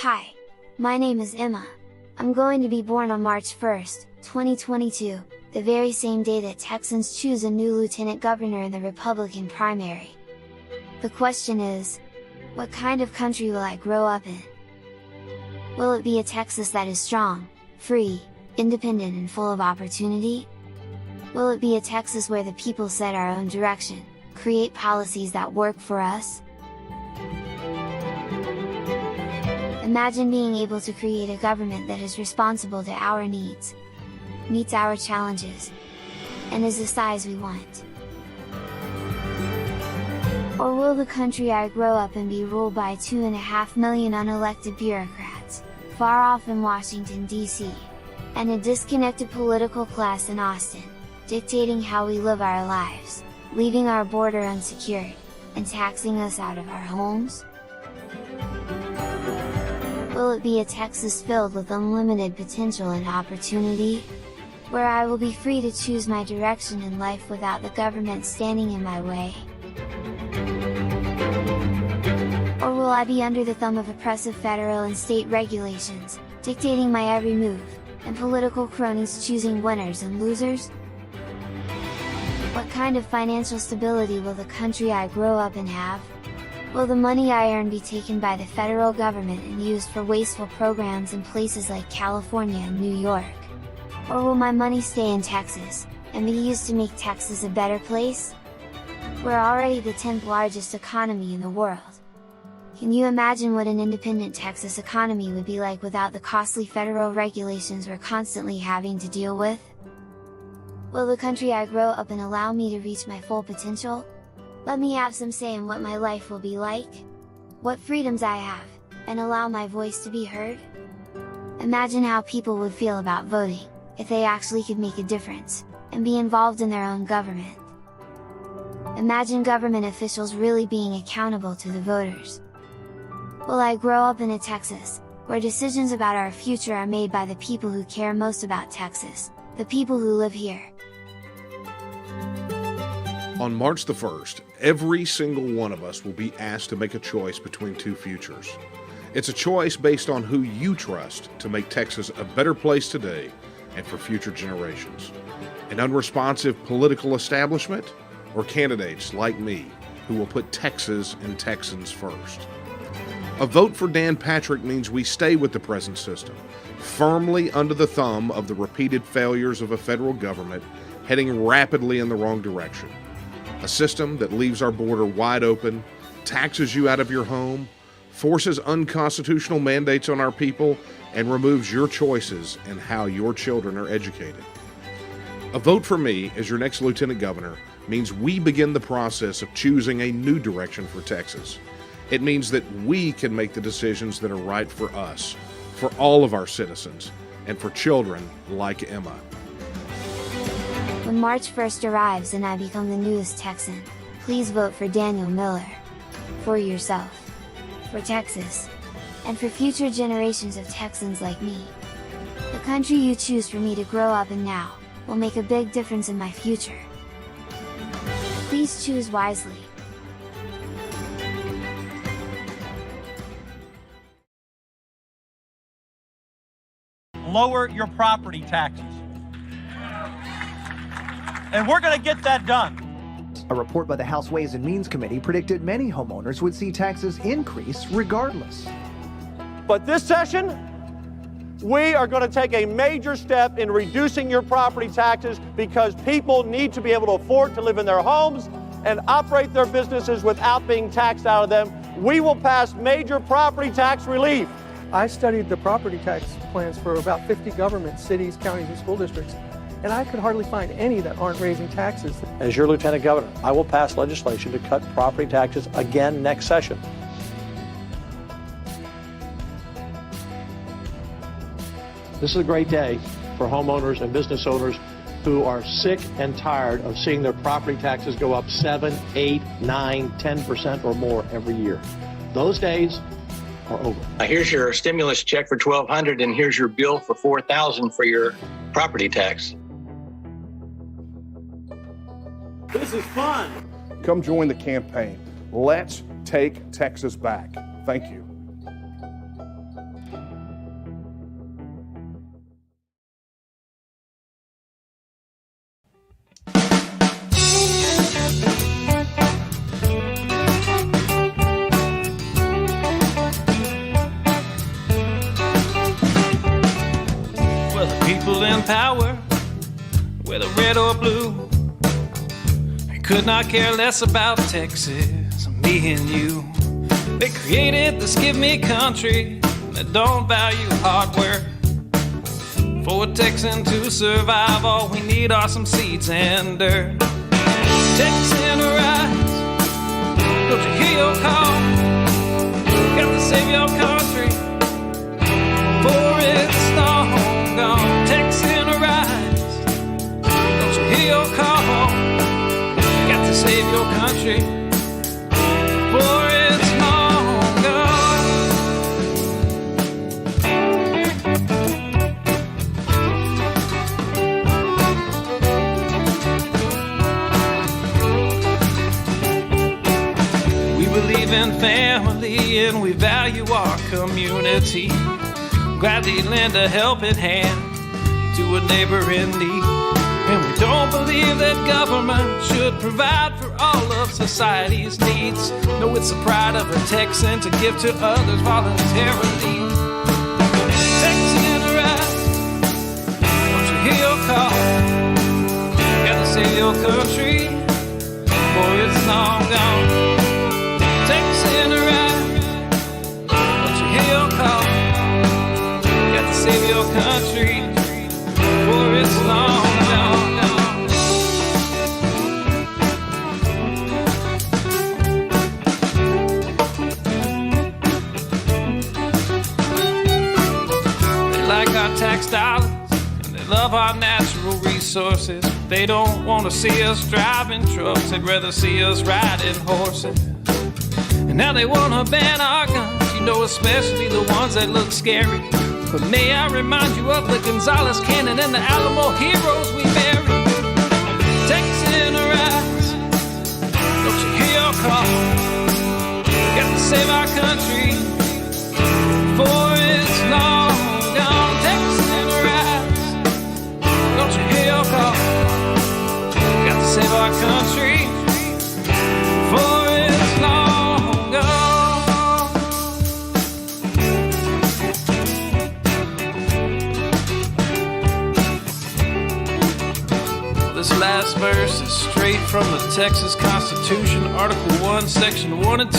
Hi, my name is Emma. I'm going to be born on March 1st, 2022, the very same day that Texans choose a new lieutenant governor in the Republican primary. The question is, what kind of country will I grow up in? Will it be a Texas that is strong, free, independent and full of opportunity? Will it be a Texas where the people set our own direction, create policies that work for us? Imagine being able to create a government that is responsible to our needs, meets our challenges, and is the size we want. Or will the country I grow up in be ruled by 2.5 million unelected bureaucrats, far off in Washington, D.C., and a disconnected political class in Austin, dictating how we live our lives, leaving our border unsecured, and taxing us out of our homes? Will it be a Texas filled with unlimited potential and opportunity, where I will be free to choose my direction in life without the government standing in my way? Or will I be under the thumb of oppressive federal and state regulations, dictating my every move, and political cronies choosing winners and losers? What kind of financial stability will the country I grow up in have? Will the money I earn be taken by the federal government and used for wasteful programs in places like California and New York? Or will my money stay in Texas, and be used to make Texas a better place? We're already the 10th largest economy in the world. Can you imagine what an independent Texas economy would be like without the costly federal regulations we're constantly having to deal with? Will the country I grow up in allow me to reach my full potential? Let me have some say in what my life will be like? What freedoms I have, and allow my voice to be heard? Imagine how people would feel about voting, if they actually could make a difference, and be involved in their own government. Imagine government officials really being accountable to the voters. Will I grow up in a Texas, where decisions about our future are made by the people who care most about Texas, the people who live here? On March the 1st, every single one of us will be asked to make a choice between two futures. It's a choice based on who you trust to make Texas a better place today and for future generations. An unresponsive political establishment, or candidates like me who will put Texas and Texans first. A vote for Dan Patrick means we stay with the present system, firmly under the thumb of the repeated failures of a federal government heading rapidly in the wrong direction. A system that leaves our border wide open, taxes you out of your home, forces unconstitutional mandates on our people, and removes your choices in how your children are educated. A vote for me as your next lieutenant governor means we begin the process of choosing a new direction for Texas. It means that we can make the decisions that are right for us, for all of our citizens, and for children like Emma. When March 1st arrives and I become the newest Texan, please vote for Daniel Miller. For yourself, for Texas, and for future generations of Texans like me. The country you choose for me to grow up in now, will make a big difference in my future. Please choose wisely. Lower your property taxes. And we're going to get that done. A report by the House Ways and Means Committee predicted many homeowners would see taxes increase regardless. But this session, we are going to take a major step in reducing your property taxes because people need to be able to afford to live in their homes and operate their businesses without being taxed out of them. We will pass major property tax relief. I studied the property tax plans for about 50 governments, cities, counties, and school districts, and I could hardly find any that aren't raising taxes. As your lieutenant governor, I will pass legislation to cut property taxes again next session. This is a great day for homeowners and business owners who are sick and tired of seeing their property taxes go up 7, 8, 9, 10% or more every year. Those days are over. Here's your stimulus check for $1,200 and here's your bill for $4,000 for your property tax. This is fun. Come join the campaign. Let's take Texas back. Thank you. power, whether red or blue. They could not care less about Texas, me and you. They created this give me country that don't value hard work. For a Texan to survive, all we need are some seeds and dirt. Texan rise, don't you hear your call? Got to save your country, for it's long gone. Texan rise, don't you hear your call? Got to save your country, for it's long gone. We believe in family and we value our community. Gladly lend a helping hand to a neighbor in need. And we don't believe that government should provide for all of society's needs. No, it's the pride of a Texan to give to others voluntarily. Texan rise, don't you hear your call? Gotta save your country, for it's long gone. Texan rise, don't you hear your call? Got to save your country, for it's long gone. They like our tax dollars and they love our natural resources. They don't want to see us driving trucks, they'd rather see us riding horses. And now they want to ban our guns, you know, especially the ones that look scary. But may I remind you of the Gonzales Cannon and the Alamo heroes we buried. Texan rise, don't you hear your call? Got to save our country, for it's long gone. Texan rise, don't you hear your call? Got to save our country, for it's long gone. This last verse is straight from the Texas Constitution, Article 1, Section 1 and 2.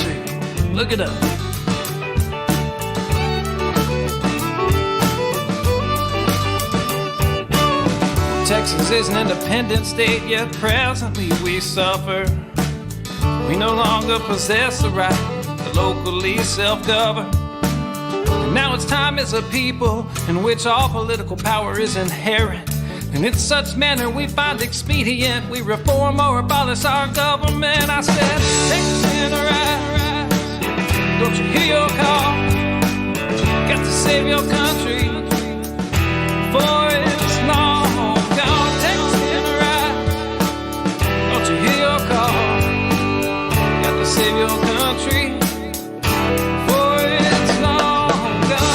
Look it up. Texas is an independent state, yet presently we suffer. We no longer possess the right to locally self-govern. And now it's time as a people in which all political power is inherent. And in such manner we find expedient, we reform or abolish our government. I said, Texan rise, don't you hear your call? Got to save your country, for it's long gone. Texan rise, don't you hear your call? Got to save your country, for it's long gone.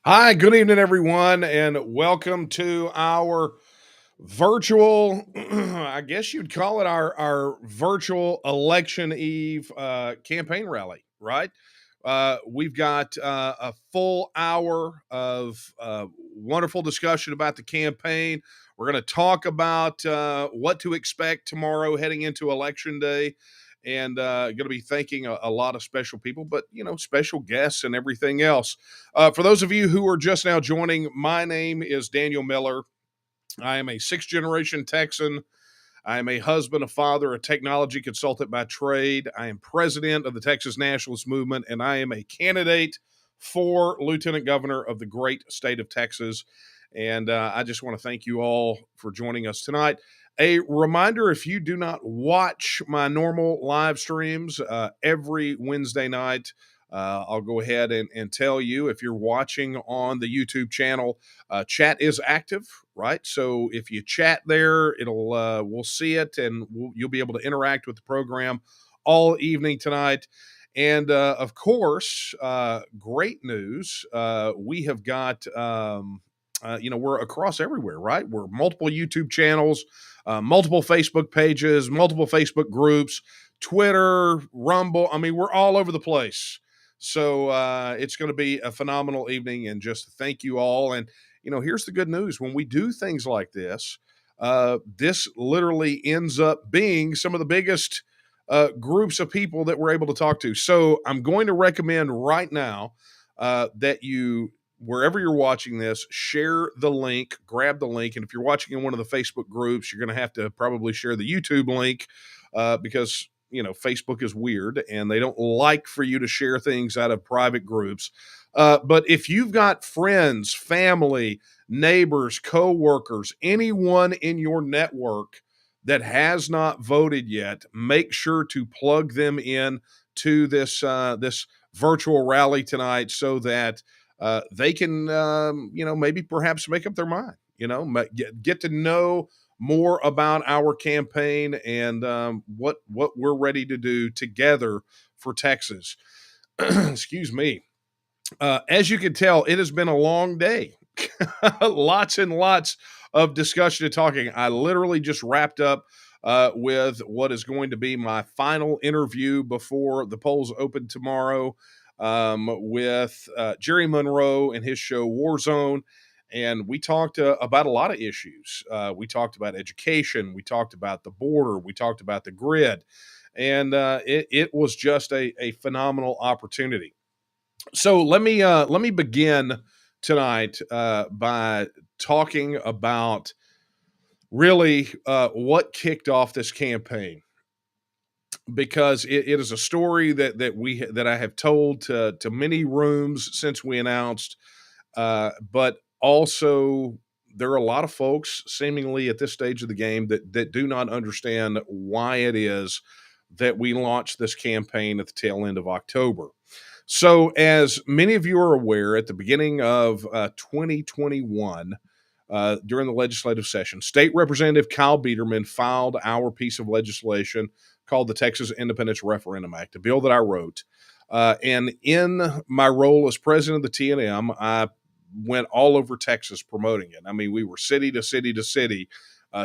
Hi, good evening, everyone, and welcome to our virtual, I guess you'd call it our virtual election eve campaign rally, right? We've got a full hour of wonderful discussion about the campaign. We're going to talk about what to expect tomorrow heading into Election Day. And going to be thanking a lot of special people, but, you know, special guests and everything else. For those of you who are just now joining, my name is Daniel Miller. I am a sixth-generation Texan. I am a husband, a father, a technology consultant by trade. I am president of the Texas Nationalist Movement, and I am a candidate for lieutenant governor of the great state of Texas. And I just want to thank you all for joining us tonight. A reminder, if you do not watch my normal live streams every Wednesday night, I'll go ahead and tell you, if you're watching on the YouTube channel, chat is active, right? So if you chat there, we'll see it, and you'll be able to interact with the program all evening tonight. And of course, great news. We have got, we're across everywhere, right? We're multiple YouTube channels, multiple Facebook pages, multiple Facebook groups, Twitter, Rumble. I mean, we're all over the place. So it's going to be a phenomenal evening, and just thank you all. And, here's the good news. When we do things like this, this literally ends up being some of the biggest groups of people that we're able to talk to. So I'm going to recommend right now that you, wherever you're watching this, share the link, grab the link. And if you're watching in one of the Facebook groups, you're going to have to probably share the YouTube link because, Facebook is weird and they don't like for you to share things out of private groups. But if you've got friends, family, neighbors, coworkers, anyone in your network that has not voted yet, make sure to plug them in to this virtual rally tonight so that they can, maybe perhaps make up their mind, get to know more about our campaign and what we're ready to do together for Texas. Excuse me. As you can tell, it has been a long day. Lots and lots of discussion and talking. I literally just wrapped up with what is going to be my final interview before the polls open tomorrow with Jerry Monroe and his show Warzone. And we talked about a lot of issues. We talked about education. We talked about the border. We talked about the grid. And it was just a phenomenal opportunity. So let me begin tonight by talking about really what kicked off this campaign, because it is a story that I have told to many rooms since we announced, but also there are a lot of folks seemingly at this stage of the game that do not understand why it is that we launched this campaign at the tail end of October. So, as many of you are aware, at the beginning of 2021, during the legislative session, State Representative Kyle Biederman filed our piece of legislation called the Texas Independence Referendum Act, a bill that I wrote. And in my role as president of the TNM, I went all over Texas promoting it. I mean, we were city to city to city,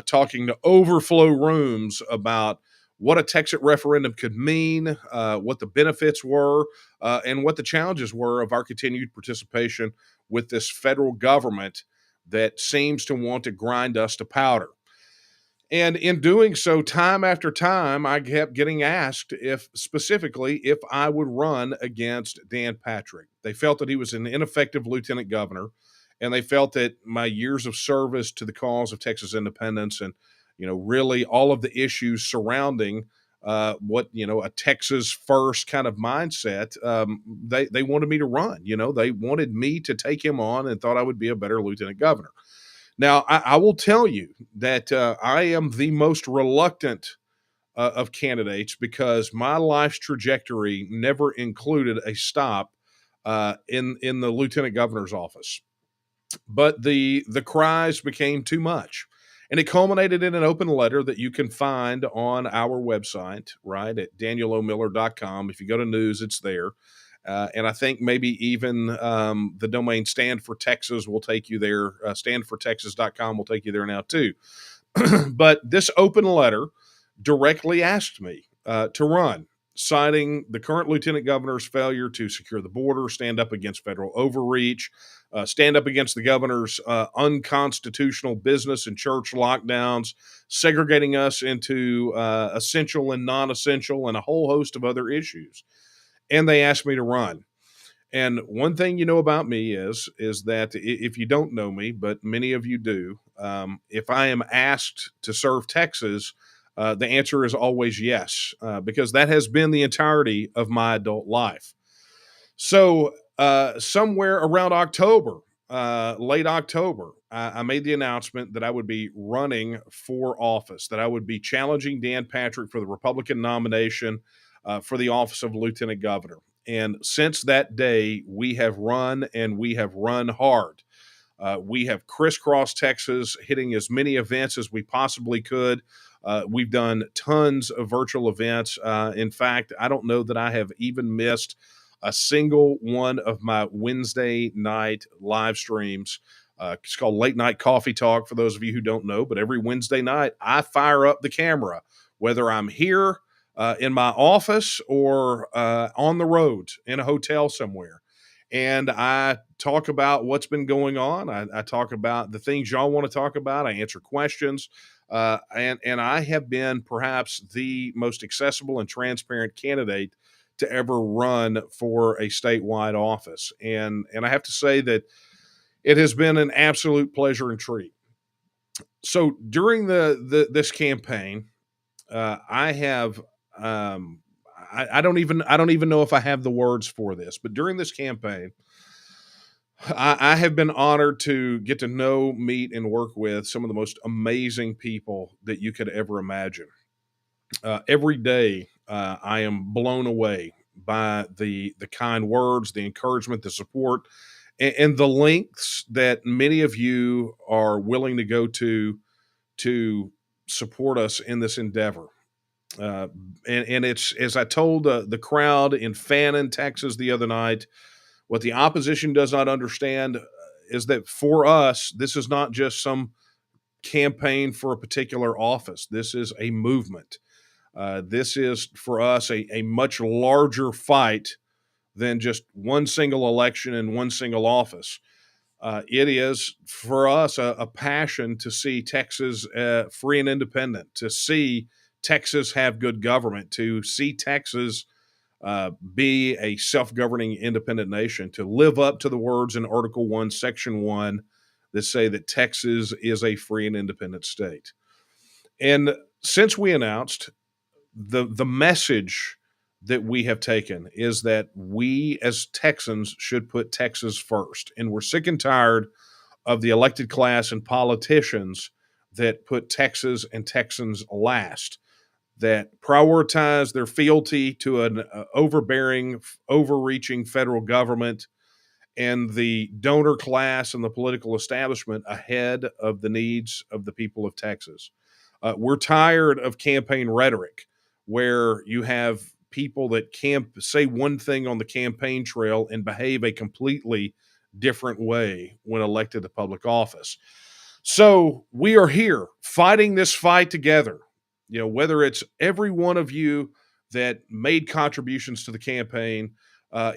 talking to overflow rooms about what a Texas referendum could mean, what the benefits were, and what the challenges were of our continued participation with this federal government that seems to want to grind us to powder. And in doing so, time after time, I kept getting asked if I would run against Dan Patrick. They felt that he was an ineffective lieutenant governor, and they felt that my years of service to the cause of Texas independence and, really all of the issues surrounding a Texas first kind of mindset, they wanted me to run. They wanted me to take him on and thought I would be a better lieutenant governor. Now, I will tell you that I am the most reluctant of candidates because my life's trajectory never included a stop in the lieutenant governor's office. But the cries became too much. And it culminated in an open letter that you can find on our website, right, at danielomiller.com. If you go to news, it's there. And I think maybe even the domain Stand for Texas will take you there. Standfortexas.com will take you there now, too. But this open letter directly asked me to run, citing the current lieutenant governor's failure to secure the border, stand up against federal overreach, stand up against the governor's unconstitutional business and church lockdowns, segregating us into essential and non-essential, and a whole host of other issues. And they asked me to run. And one thing you know about me is that if you don't know me, but many of you do, if I am asked to serve Texas, the answer is always yes, because that has been the entirety of my adult life. So somewhere around October, late October, I made the announcement that I would be running for office, that I would be challenging Dan Patrick for the Republican nomination for the office of lieutenant governor. And since that day, we have run and we have run hard. We have crisscrossed Texas, hitting as many events as we possibly could. We've done tons of virtual events. In fact, I don't know that I have even missed a single one of my Wednesday night live streams. It's called Late Night Coffee Talk, for those of you who don't know. But every Wednesday night, I fire up the camera, whether I'm here in my office or on the road in a hotel somewhere. And I talk about what's been going on. I talk about the things y'all want to talk about. I answer questions. And I have been perhaps the most accessible and transparent candidate to ever run for a statewide office. And I have to say that it has been an absolute pleasure and treat. So during this campaign, I have I don't even know if I have the words for this, but during this campaign, I have been honored to get to know, meet, and work with some of the most amazing people that you could ever imagine. Every day, I am blown away by the kind words, the encouragement, the support, and the lengths that many of you are willing to go to support us in this endeavor. And it's, as I told the crowd in Fannin, Texas the other night, what the opposition does not understand is that for us, this is not just some campaign for a particular office. This is a movement. This is for us a much larger fight than just one single election and one single office. It is for us a passion to see Texas free and independent, to see Texas have good government, to see Texas be a self-governing independent nation, to live up to the words in Article 1, Section 1 that say that Texas is a free and independent state. And since we announced, the message that we have taken is that we as Texans should put Texas first. And we're sick and tired of the elected class and politicians that put Texas and Texans last, that prioritize their fealty to an overbearing, overreaching federal government and the donor class and the political establishment ahead of the needs of the people of Texas. We're tired of campaign rhetoric where you have people that say one thing on the campaign trail and behave a completely different way when elected to public office. So we are here fighting this fight together. You know, whether it's every one of you that made contributions to the campaign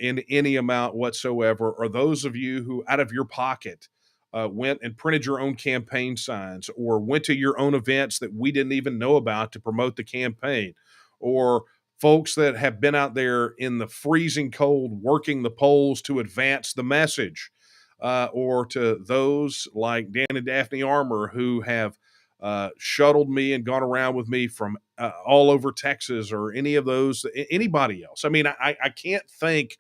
in any amount whatsoever, or those of you who out of your pocket went and printed your own campaign signs, or went to your own events that we didn't even know about to promote the campaign, or folks that have been out there in the freezing cold working the polls to advance the message, or to those like Dan and Daphne Armour who have shuttled me and gone around with me from all over Texas, or any of those, anybody else. I mean, I can't thank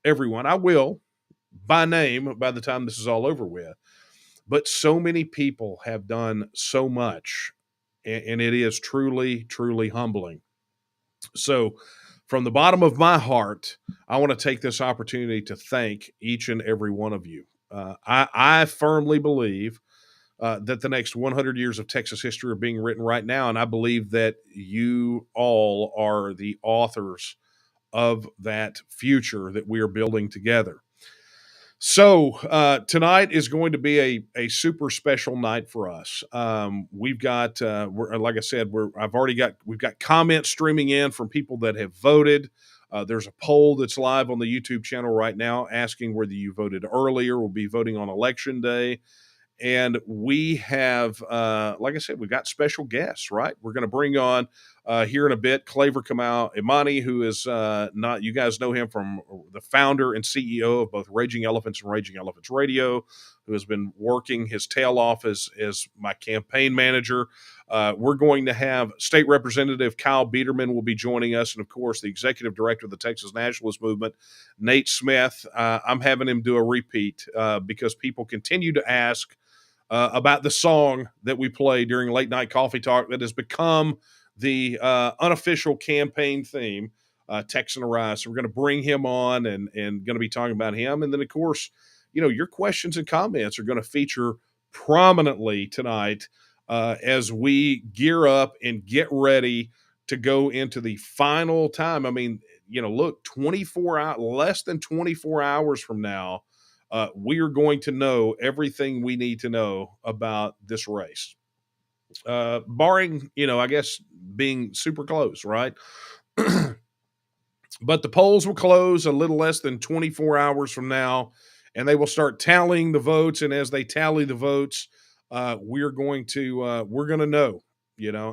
everyone. I will by name by the time this is all over with. But so many people have done so much, and it is truly, truly humbling. So, from the bottom of my heart, I want to take this opportunity to thank each and every one of you. I firmly believe that the next 100 years of Texas history are being written right now, and I believe that you all are the authors of that future that we are building together. So tonight is going to be a super special night for us. We've got, like I said, we've got comments streaming in from people that have voted. There's a poll that's live on the YouTube channel right now asking whether you voted earlier. We'll be voting on Election Day. And we have, like I said, we've got special guests, right? We're going to bring on here in a bit Claver Kamau Imani, who is not, you guys know him from the founder and CEO of both Raging Elephants and Raging Elephants Radio, who has been working his tail off as my campaign manager. We're going to have State Representative Kyle Biederman will be joining us. And of course, the Executive Director of the Texas Nationalist Movement, Nate Smith. I'm having him do a repeat because people continue to ask about the song that we play during Late Night Coffee Talk that has become the unofficial campaign theme texting Rice. We're going to bring him on and going to be talking about him. And then, of course, your questions and comments are going to feature prominently tonight as we gear up and get ready to go into the final time. I mean, look, less than 24 hours from now, we are going to know everything we need to know about this race. Barring, I guess, being super close, right? But the polls will close a little less than 24 hours from now, and they will start tallying the votes. And as they tally the votes, we're going to know.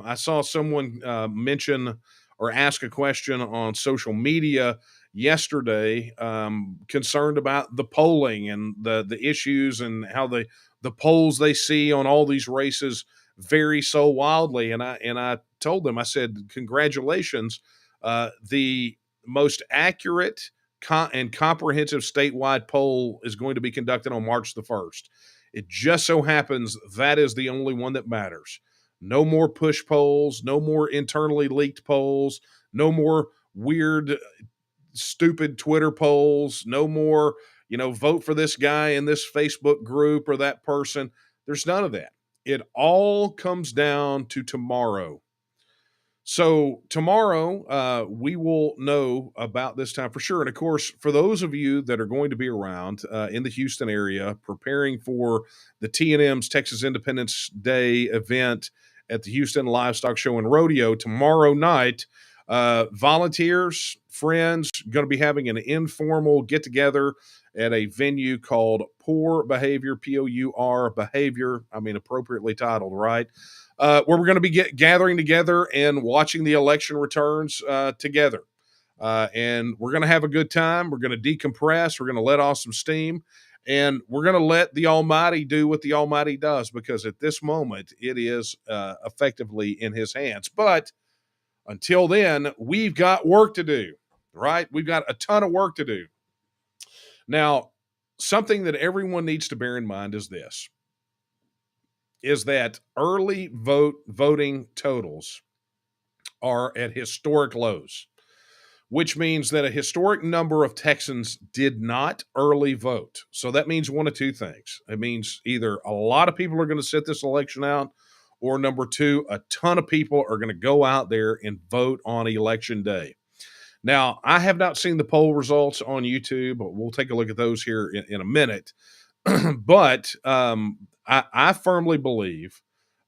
I saw someone mention or ask a question on social media yesterday, concerned about the polling and the issues and how the polls they see on all these races vary so wildly. And I told them, I said, congratulations. The most accurate and comprehensive statewide poll is going to be conducted on March the 1st. It just so happens that is the only one that matters. No more push polls, no more internally leaked polls, no more weird, stupid Twitter polls, no more, vote for this guy in this Facebook group or that person. There's none of that. It all comes down to tomorrow. So tomorrow, we will know about this time for sure. And of course, for those of you that are going to be around in the Houston area, preparing for the T&M's Texas Independence Day event at the Houston Livestock Show and Rodeo tomorrow night, volunteers, friends, going to be having an informal get-together at a venue called Poor Behavior, P-O-U-R, Behavior, appropriately titled, right? Where we're going to be gathering together and watching the election returns together. And we're going to have a good time. We're going to decompress. We're going to let off some steam. And we're going to let the Almighty do what the Almighty does, because at this moment, it is effectively in his hands. But until then, we've got work to do, right? We've got a ton of work to do. Now, something that everyone needs to bear in mind is this. Is that early voting totals are at historic lows, which means that a historic number of Texans did not early vote. So that means one of two things. It means either a lot of people are going to sit this election out, or number two, a ton of people are going to go out there and vote on election day. Now, I have not seen the poll results on YouTube, but we'll take a look at those here in a minute. But I firmly believe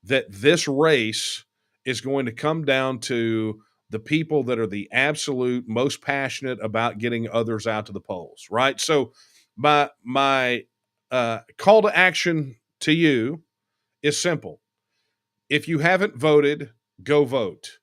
that this race is going to come down to the people that are the absolute most passionate about getting others out to the polls, right? So my call to action to you is simple. If you haven't voted, go vote.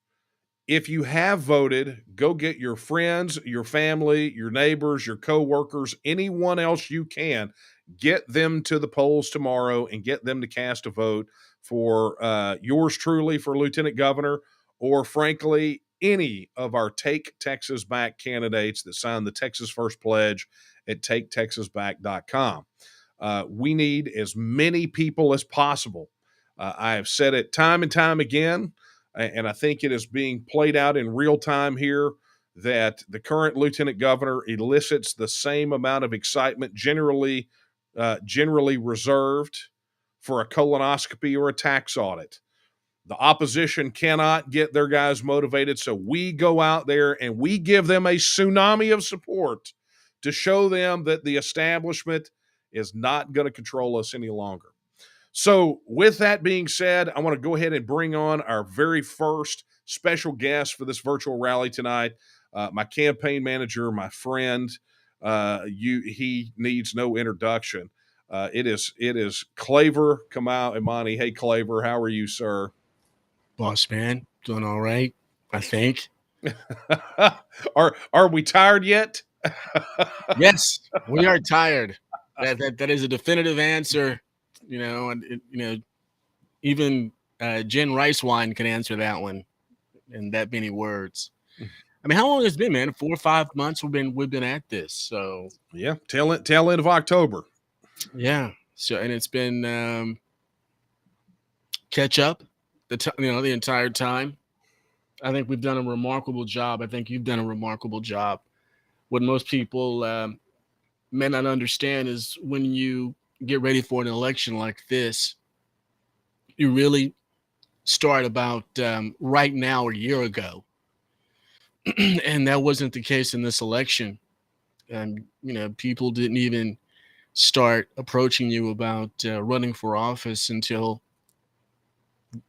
If you have voted, go get your friends, your family, your neighbors, your coworkers, anyone else you can. Get them to the polls tomorrow and get them to cast a vote for yours truly for Lieutenant Governor, or frankly, any of our Take Texas Back candidates that signed the Texas First Pledge at taketexasback.com. We need as many people as possible. I have said it time and time again, and I think it is being played out in real time here, that the current Lieutenant Governor elicits the same amount of excitement generally reserved for a colonoscopy or a tax audit. The opposition cannot get their guys motivated, so we go out there and we give them a tsunami of support to show them that the establishment is not going to control us any longer. So with that being said, I want to go ahead and bring on our very first special guest for this virtual rally tonight, my campaign manager, my friend. He needs no introduction. It is Claver Kamau Imani. Hey, Claver, how are you, sir? Boss man, doing all right, I think. Are we tired yet? Yes, we are tired. That is a definitive answer. And even Jen Rice Wine can answer that one in that many words. I mean, how long has it been, man? 4 or 5 months we've been at this. So yeah, tail end of October. Yeah. So, and it's been catch up the entire time. I think we've done a remarkable job. I think you've done a remarkable job. What most people may not understand is when you get ready for an election like this, you really start about right now, a year ago. And that wasn't the case in this election. And, people didn't even start approaching you about running for office until,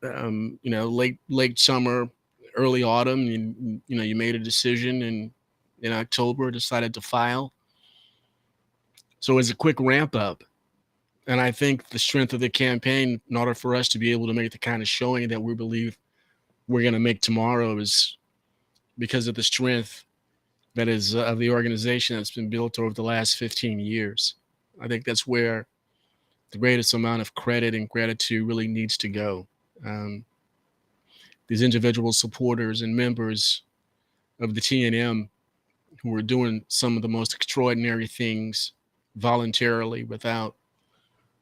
late summer, early autumn. You made a decision and in October decided to file. So it's a quick ramp up. And I think the strength of the campaign, in order for us to be able to make the kind of showing that we believe we're going to make tomorrow, is because of the strength that is of the organization that's been built over the last 15 years. I think that's where the greatest amount of credit and gratitude really needs to go. These individual supporters and members of the TNM who are doing some of the most extraordinary things voluntarily without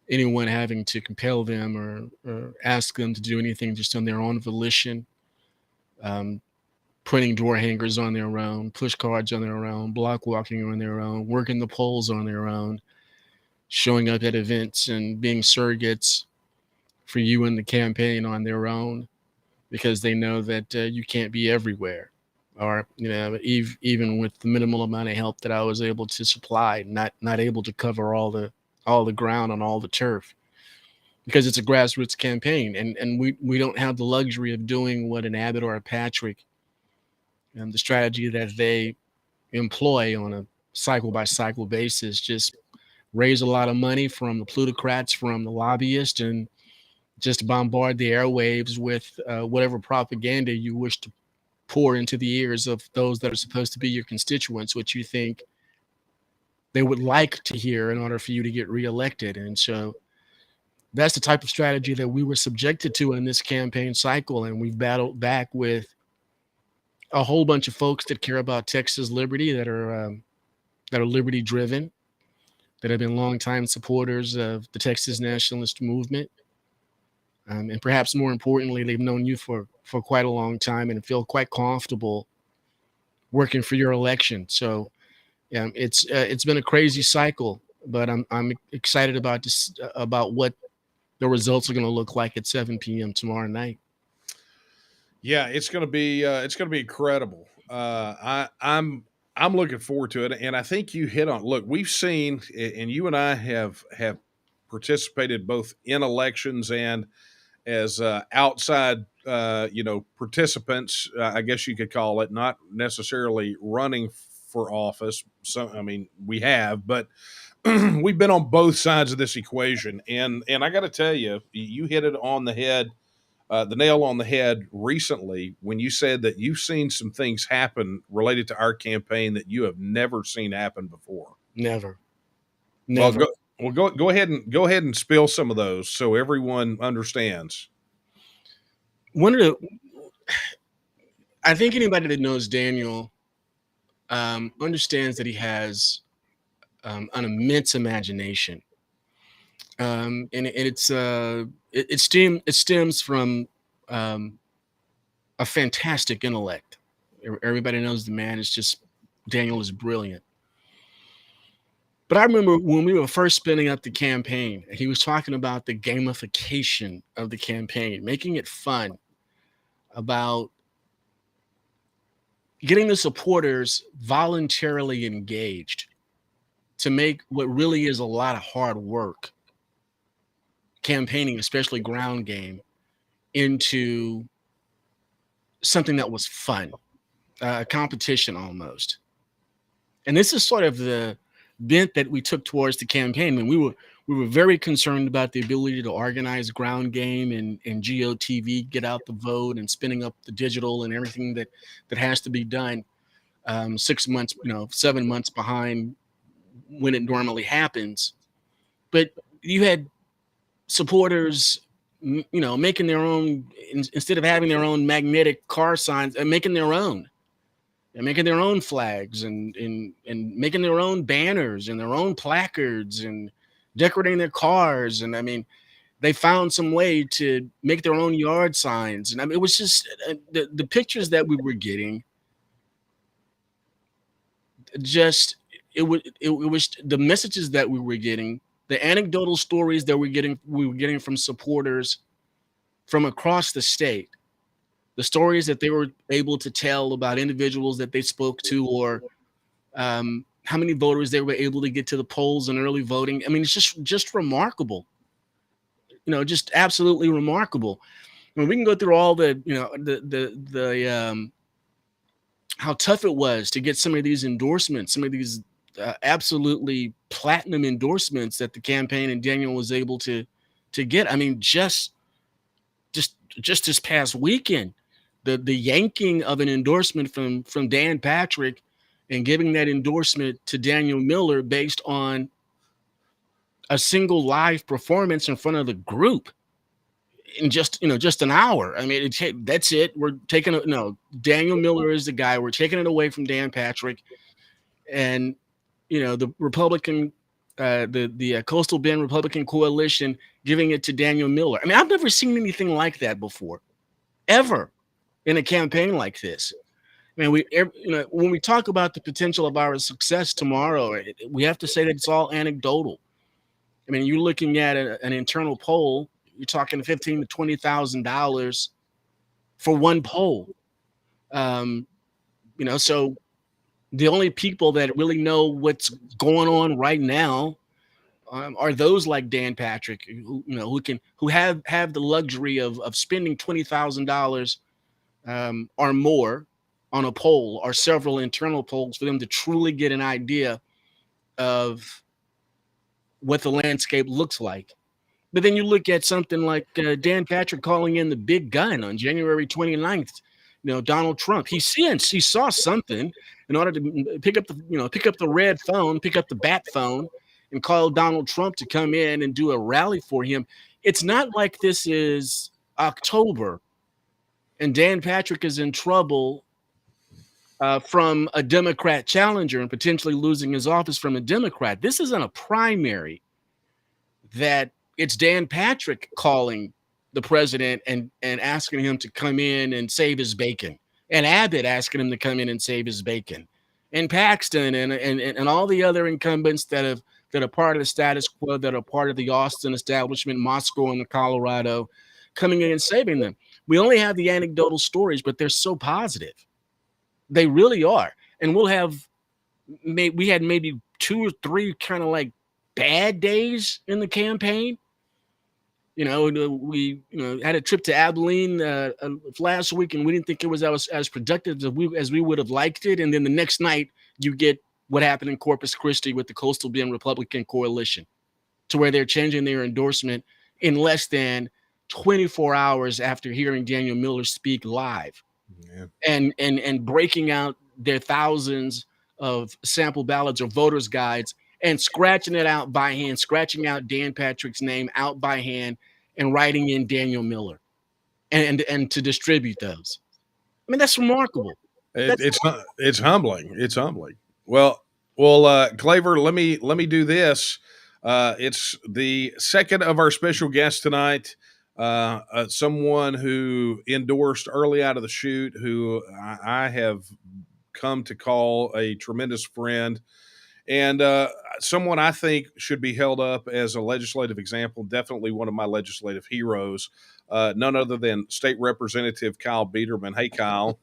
anyone having to compel them or ask them to do anything, just on their own volition, printing door hangers on their own, push cards on their own, block walking on their own, working the polls on their own, showing up at events and being surrogates for you and the campaign on their own, because they know that you can't be everywhere. Or, even with the minimal amount of help that I was able to supply, not able to cover all the ground on all the turf, because it's a grassroots campaign, and we don't have the luxury of doing what an Abbott or a Patrick, and the strategy that they employ on a cycle by cycle basis, just raise a lot of money from the plutocrats, from the lobbyists, and just bombard the airwaves with whatever propaganda you wish to pour into the ears of those that are supposed to be your constituents, what you think they would like to hear in order for you to get reelected. And so that's the type of strategy that we were subjected to in this campaign cycle. And we've battled back with a whole bunch of folks that care about Texas liberty, that are liberty driven, that have been longtime supporters of the Texas nationalist movement. And perhaps more importantly, they've known you for quite a long time and feel quite comfortable working for your election. So it's been a crazy cycle, but I'm excited about this, about what the results are going to look like at 7 p.m. tomorrow night. Yeah, it's going to be incredible. I'm looking forward to it, and I think you hit on. Look, we've seen, and you and I have participated both in elections and as outside, participants, I guess you could call it, not necessarily running for office. So, I mean, we have, but we've been on both sides of this equation. And I got to tell you, you hit it on the head, the nail on the head recently when you said that you've seen some things happen related to our campaign that you have never seen happen before. Never. Well, go ahead and spill some of those so everyone understands. I think anybody that knows Daniel understands that he has an immense imagination, and it stems from a fantastic intellect. Everybody knows the man is just Daniel is brilliant. But I remember when we were first spinning up the campaign, he was talking about the gamification of the campaign, making it fun, about getting the supporters voluntarily engaged to make what really is a lot of hard work, campaigning, especially ground game, into something that was fun, a competition almost. And this is sort of the bent that we took towards the campaign. When we were very concerned about the ability to organize ground game and GOTV, get out the vote, and spinning up the digital and everything that has to be done 6 months, 7 months behind when it normally happens. But you had supporters, making their own, instead of having their own magnetic car signs, and making their own. And making their own flags and making their own banners and their own placards and decorating their cars. And I mean, They found some way to make their own yard signs. And I mean, it was just the pictures that we were getting. Just it was the messages that we were getting, the anecdotal stories that we were getting from supporters from across the state, the stories that they were able to tell about individuals that they spoke to, or how many voters they were able to get to the polls in early voting. I mean, it's just remarkable, just absolutely remarkable. I mean, we can go through all the, the how tough it was to get some of these endorsements, some of these absolutely platinum endorsements that the campaign and Daniel was able to get. I mean, just this past weekend, the yanking of an endorsement from Dan Patrick and giving that endorsement to Daniel Miller based on a single live performance in front of the group in just an hour. I mean, that's it. We're taking it. No, Daniel Miller is the guy. We're taking it away from Dan Patrick, and the Republican, the Coastal Bend Republican Coalition giving it to Daniel Miller. I mean, I've never seen anything like that before, ever, in a campaign like this. I mean, when we talk about the potential of our success tomorrow, we have to say that it's all anecdotal. I mean, you're looking at an internal poll. You're talking $15,000 to $20,000 for one poll. So the only people that really know what's going on right now are those like Dan Patrick, who have the luxury of spending $20,000 or more on a poll or several internal polls for them to truly get an idea of what the landscape looks like. But then you look at something like Dan Patrick calling in the big gun on January 29th, Donald Trump. He saw something in order to pick up the red phone, pick up the bat phone, and call Donald Trump to come in and do a rally for him. It's not like this is October and Dan Patrick is in trouble from a Democrat challenger and potentially losing his office from a Democrat. This isn't a primary that it's Dan Patrick calling the president and asking him to come in and save his bacon, and Abbott asking him to come in and save his bacon, and Paxton and all the other incumbents that are part of the status quo, that are part of the Austin establishment, Moscow and Colorado, coming in and saving them. We only have the anecdotal stories, but they're so positive. They really are. And we had maybe 2 or 3 kind of like bad days in the campaign. We had a trip to Abilene last week, and we didn't think it was as productive as we would have liked it. And then the next night, you get what happened in Corpus Christi with the Coastal Bend Republican Coalition, to where they're changing their endorsement in less than 24 hours after hearing Daniel Miller speak live. Yeah. And breaking out their thousands of sample ballots or voters' guides and scratching it out by hand, scratching out Dan Patrick's name out by hand and writing in Daniel Miller and to distribute those. I mean, that's remarkable. It's humbling. It's humbling. Well, Claver, let me do this. It's the second of our special guests tonight. Someone who endorsed early out of the chute, who I have come to call a tremendous friend, and someone I think should be held up as a legislative example, definitely one of my legislative heroes, none other than State Representative Kyle Biederman. Hey, Kyle.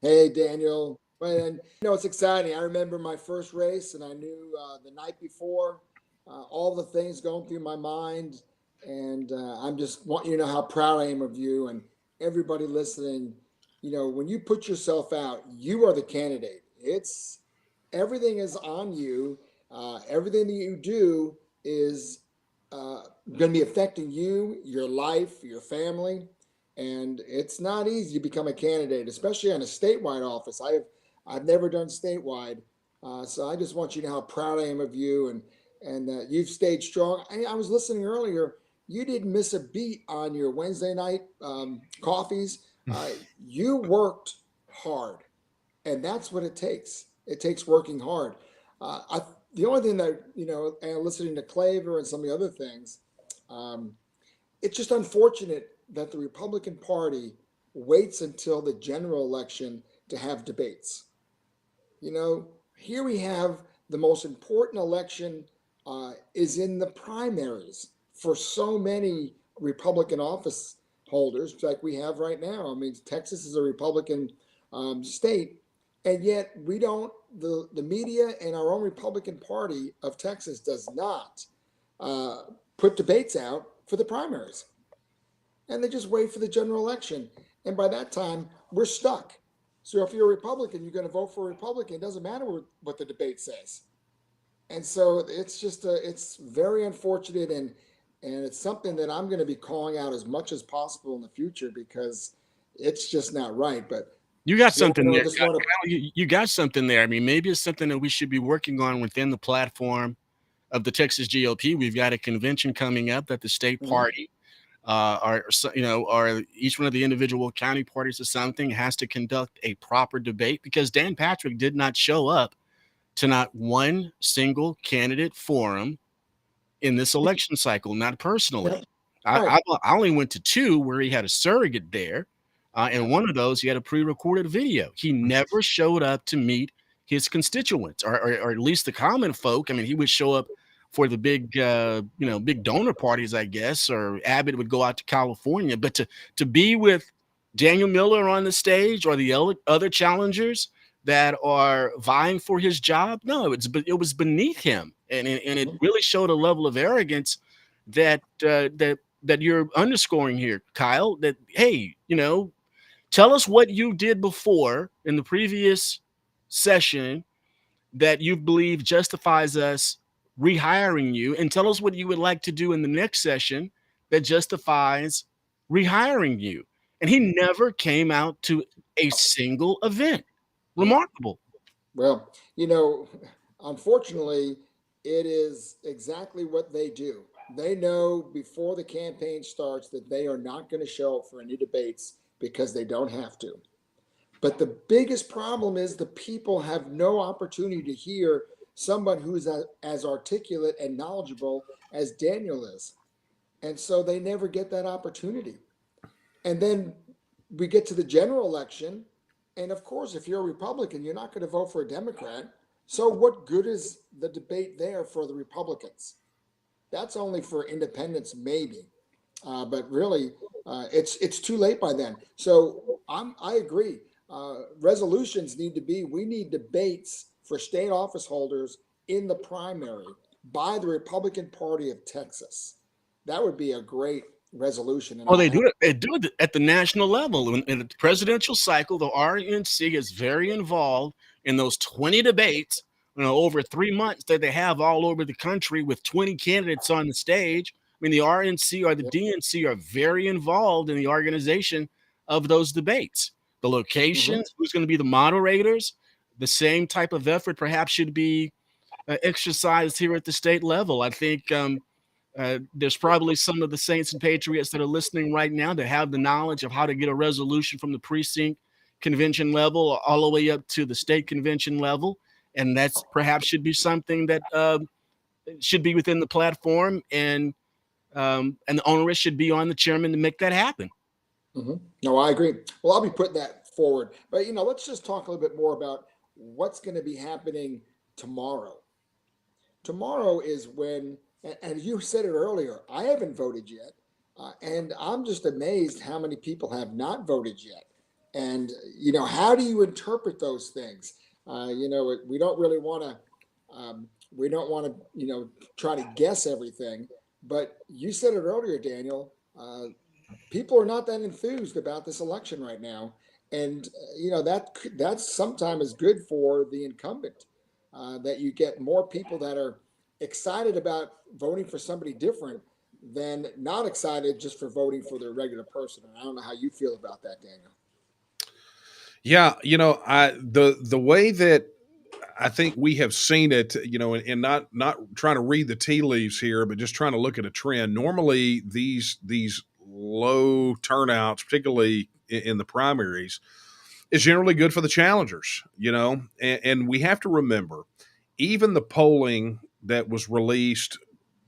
Hey, Daniel. And, it's exciting. I remember my first race, and I knew the night before all the things going through my mind. And I'm just want you to know how proud I am of you and everybody listening. When you put yourself out, you are the candidate. Everything is on you. Everything that you do is going to be affecting you, your life, your family. And it's not easy to become a candidate, especially on a statewide office. I've never done statewide. So I just want you to know how proud I am of you and that you've stayed strong. I was listening earlier. You didn't miss a beat on your Wednesday night coffees. You worked hard, and that's what it takes. It takes working hard. The only thing that, and listening to Claver and some of the other things, it's just unfortunate that the Republican Party waits until the general election to have debates. You know, here we have the most important election is in the primaries for so many Republican office holders, like we have right now. I mean, Texas is a Republican state, and yet we don't. The media and our own Republican Party of Texas does not put debates out for the primaries, and they just wait for the general election. And by that time, we're stuck. So if you're a Republican, you're going to vote for a Republican. It doesn't matter what the debate says. And so it's just it's very unfortunate, and it's something that I'm going to be calling out as much as possible in the future because it's just not right. But you got something there. Wanna... You got something there. I mean, maybe it's something that we should be working on within the platform of the Texas GOP. We've got a convention coming up that the state party, or each one of the individual county parties or something has to conduct a proper debate, because Dan Patrick did not show up to not one single candidate forum in this election cycle, not personally. I only went to 2 where he had a surrogate there, and one of those he had a pre-recorded video. He never showed up to meet his constituents, or at least the common folk. I mean, he would show up for the big, big donor parties, I guess, or Abbott would go out to California. But to be with Daniel Miller on the stage or the other challengers that are vying for his job, no, it was beneath him, and it really showed a level of arrogance that you're underscoring here, Kyle. That, hey, tell us what you did before in the previous session that you believe justifies us rehiring you, and tell us what you would like to do in the next session that justifies rehiring you. And he never came out to a single event. Remarkable. Well, unfortunately, it is exactly what they do. They know before the campaign starts that they are not going to show up for any debates because they don't have to. But the biggest problem is the people have no opportunity to hear someone who's as articulate and knowledgeable as Daniel is. And so they never get that opportunity. And then we get to the general election. And of course, if you're a Republican, you're not going to vote for a Democrat. So what good is the debate there for the Republicans? That's only for independents, maybe. But really, it's too late by then. So I agree. Resolutions need to be, we need debates for state office holders in the primary by the Republican Party of Texas. That would be a great resolution. And they do it at the national level. In the presidential cycle, the RNC is very involved in those 20 debates, over 3 months that they have all over the country with 20 candidates on the stage. I mean, the RNC or the DNC are very involved in the organization of those debates. The locations, who's going to be the moderators, the same type of effort perhaps should be exercised here at the state level. I think there's probably some of the Saints and Patriots that are listening right now that have the knowledge of how to get a resolution from the precinct convention level all the way up to the state convention level. And that's perhaps should be something that should be within the platform, and the onus should be on the chairman to make that happen. No, I agree. Well, I'll be putting that forward. But, let's just talk a little bit more about what's going to be happening tomorrow. Tomorrow is when, and you said it earlier, I haven't voted yet. And I'm just amazed how many people have not voted yet. And, how do you interpret those things? We don't really want to, try to guess everything. But you said it earlier, Daniel. People are not that enthused about this election right now. And, that's sometimes good for the incumbent, that you get more people that are excited about voting for somebody different than not excited just for voting for their regular person. And I don't know how you feel about that, Daniel. Yeah, the way that I think we have seen it, and not trying to read the tea leaves here, but just trying to look at a trend. Normally, these low turnouts, particularly in the primaries, is generally good for the challengers, and we have to remember, even the polling that was released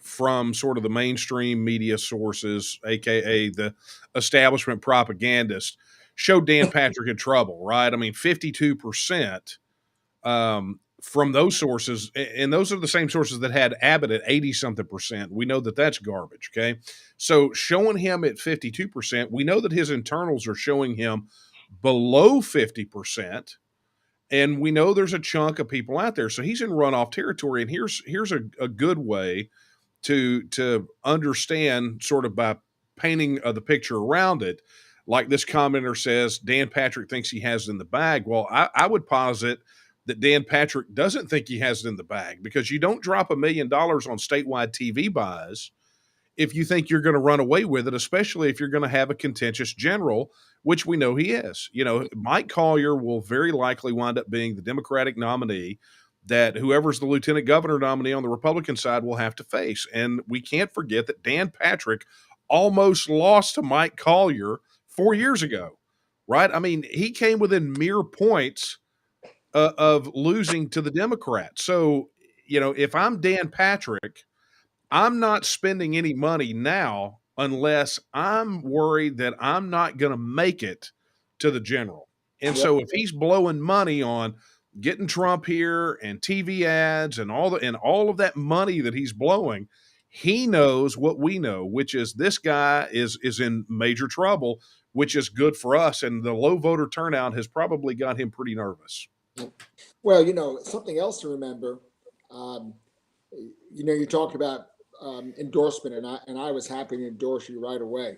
from sort of the mainstream media sources, aka the establishment propagandists, showed Dan Patrick in trouble, right? I mean, 52% from those sources, and those are the same sources that had Abbott at 80 something percent. We know that that's garbage. Okay. So showing him at 52%, we know that his internals are showing him below 50%. And we know there's a chunk of people out there. So he's in runoff territory. And here's a good way to understand, sort of by painting the picture around it. Like this commenter says, Dan Patrick thinks he has it in the bag. Well, I would posit that Dan Patrick doesn't think he has it in the bag, because you don't drop $1 million on statewide TV buys if you think you're going to run away with it, especially if you're going to have a contentious general, which we know he is. You know, Mike Collier will very likely wind up being the Democratic nominee that whoever's the lieutenant governor nominee on the Republican side will have to face. And we can't forget that Dan Patrick almost lost to Mike Collier 4 years ago, right? I mean, he came within mere points of losing to the Democrats. So, you know, if I'm Dan Patrick, I'm not spending any money now unless I'm worried that I'm not going to make it to the general. And so if he's blowing money on getting Trump here and TV ads and all of that money that he's blowing, he knows what we know, which is this guy is in major trouble, which is good for us. And the low voter turnout has probably got him pretty nervous. Well, you know, something else to remember, you know, you talked about endorsement, and I was happy to endorse you right away.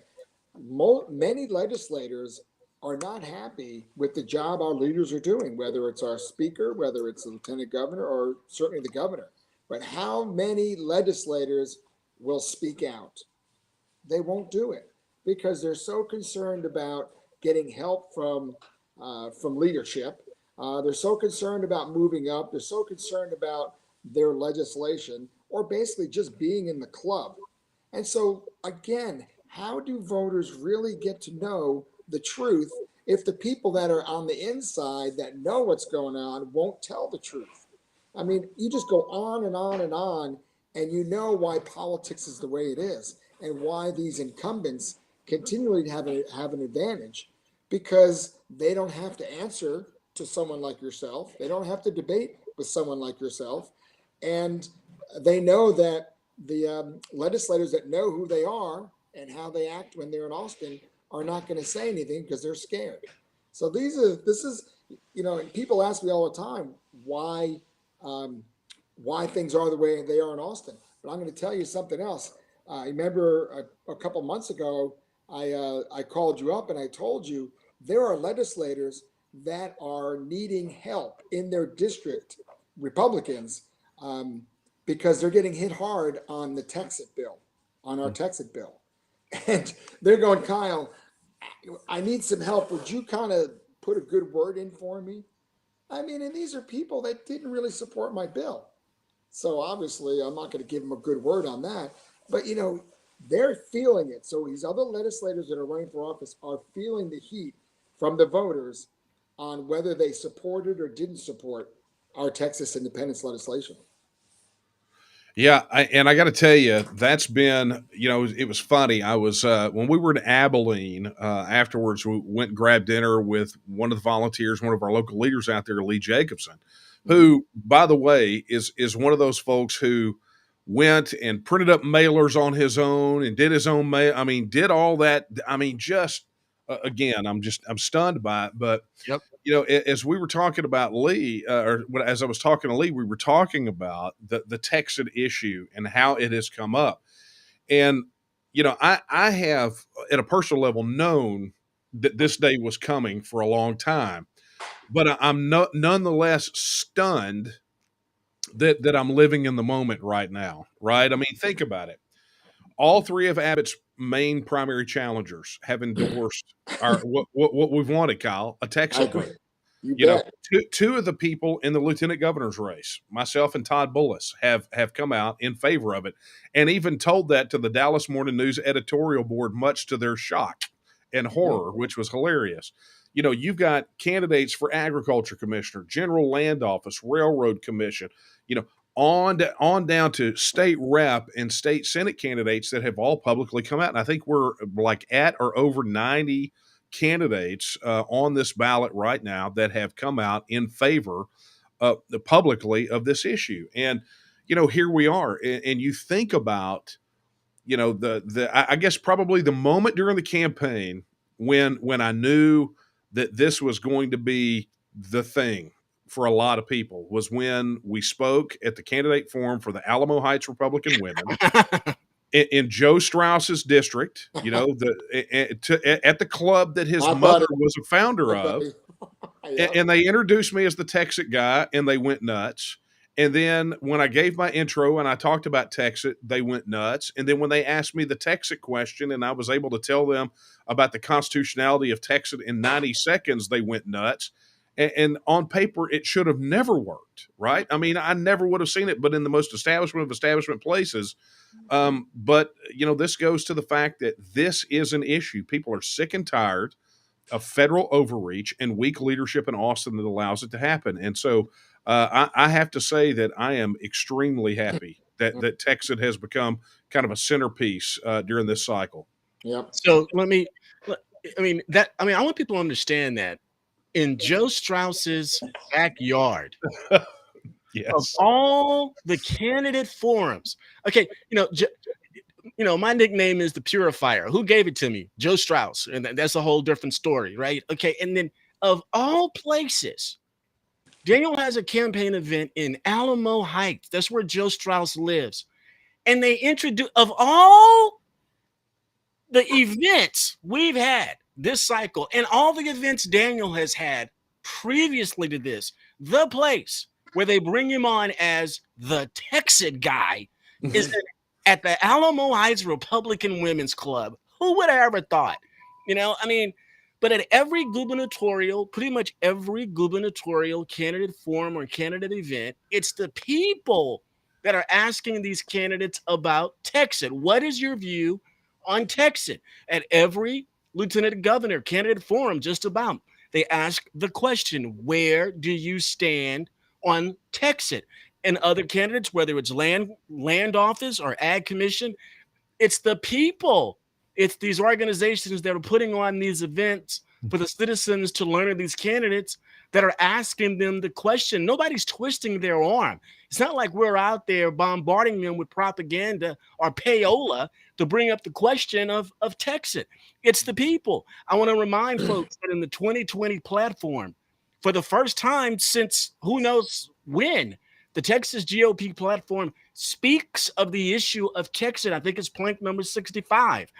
Many legislators are not happy with the job our leaders are doing, whether it's our speaker, whether it's the lieutenant governor, or certainly the governor. But how many legislators will speak out? They won't do it because they're so concerned about getting help from leadership. They're so concerned about moving up. They're so concerned about their legislation, or basically just being in the club. And so, again, how do voters really get to know the truth if the people that are on the inside that know what's going on won't tell the truth? I mean, you just go on and on and on, and you know why politics is the way it is and why these incumbents continually have an advantage, because they don't have to answer to someone like yourself. They don't have to debate with someone like yourself. And they know that the legislators that know who they are and how they act when they're in Austin are not going to say anything because they're scared. So this is, you know, and people ask me all the time why things are the way they are in Austin. But I'm going to tell you something else. I remember a couple months ago, I called you up and I told you there are legislators that are needing help in their district, Republicans, because they're getting hit hard on the Texit bill, on our Texit bill. And they're going, Kyle, I need some help. Would you kind of put a good word in for me? I mean, and these are people that didn't really support my bill. So obviously I'm not going to give them a good word on that, but you know, they're feeling it. So these other legislators that are running for office are feeling the heat from the voters on whether they supported or didn't support our Texas independence legislation. Yeah, I got to tell you, that's been, you know, it was funny. I was when we were in Abilene afterwards, we went and grabbed dinner with one of the volunteers, one of our local leaders out there, Lee Jacobson, who, by the way, is one of those folks who went and printed up mailers on his own and did his own mail. I mean, did all that. I mean, just again, I'm stunned by it. But you know, as we were talking about Lee, or as I was talking to Lee, we were talking about the Texan issue and how it has come up. And, you know, I have at a personal level known that this day was coming for a long time, but I'm nonetheless stunned that I'm living in the moment right now. Right. I mean, think about it. All three of Abbott's main primary challengers have endorsed what we've wanted, Kyle, a Texas bill. You know, two of the people in the lieutenant governor's race, myself and Todd Bullis, have come out in favor of it, and even told that to the Dallas Morning News editorial board, much to their shock and horror, which was hilarious. You know, you've got candidates for agriculture commissioner, general land office, railroad commission, you know, on down to state rep and state Senate candidates that have all publicly come out. And I think we're like at or over 90 candidates on this ballot right now that have come out in favor publicly of this issue. And, here we are. And you think about, I guess probably the moment during the campaign when I knew that this was going to be the thing for a lot of people was when we spoke at the candidate forum for the Alamo Heights Republican women in Joe Strauss's district, at the club that his mother was a founder of. Yeah. And they introduced me as the Texit guy, and they went nuts. And then when I gave my intro and I talked about Texit, they went nuts. And then when they asked me the Texit question and I was able to tell them about the constitutionality of Texit in 90 seconds, they went nuts. And on paper, it should have never worked, right? I mean, I never would have seen it, but in the most establishment of establishment places. But, this goes to the fact that this is an issue. People are sick and tired of federal overreach and weak leadership in Austin that allows it to happen. And so I have to say that I am extremely happy that Texit has become kind of a centerpiece during this cycle. Yeah. So I want people to understand that in Joe Strauss's backyard, yes, of all the candidate forums, okay, my nickname is the Purifier. Who gave it to me? Joe Strauss. And that's a whole different story, right? Okay. And then of all places, Daniel has a campaign event in Alamo Heights. That's where Joe Strauss lives. And they introduce, of all the events we've had this cycle and all the events Daniel has had previously to this, the place where they bring him on as the Texit guy is at the Alamo Heights Republican Women's Club. Who would have ever thought? But at every pretty much every gubernatorial candidate forum or candidate event, it's the people that are asking these candidates about Texit. What is your view on Texit? At every lieutenant governor candidate forum, just about, they ask the question, where do you stand on Texit? And other candidates, whether it's land office or ag commission, it's the people. It's these organizations that are putting on these events for the citizens to learn of these candidates that are asking them the question. Nobody's twisting their arm. It's not like we're out there bombarding them with propaganda or payola to bring up the question of Texit. It's the people. I want to remind folks that in the 2020 platform, for the first time since who knows when, the Texas GOP platform speaks of the issue of Texit. I think it's plank number 65.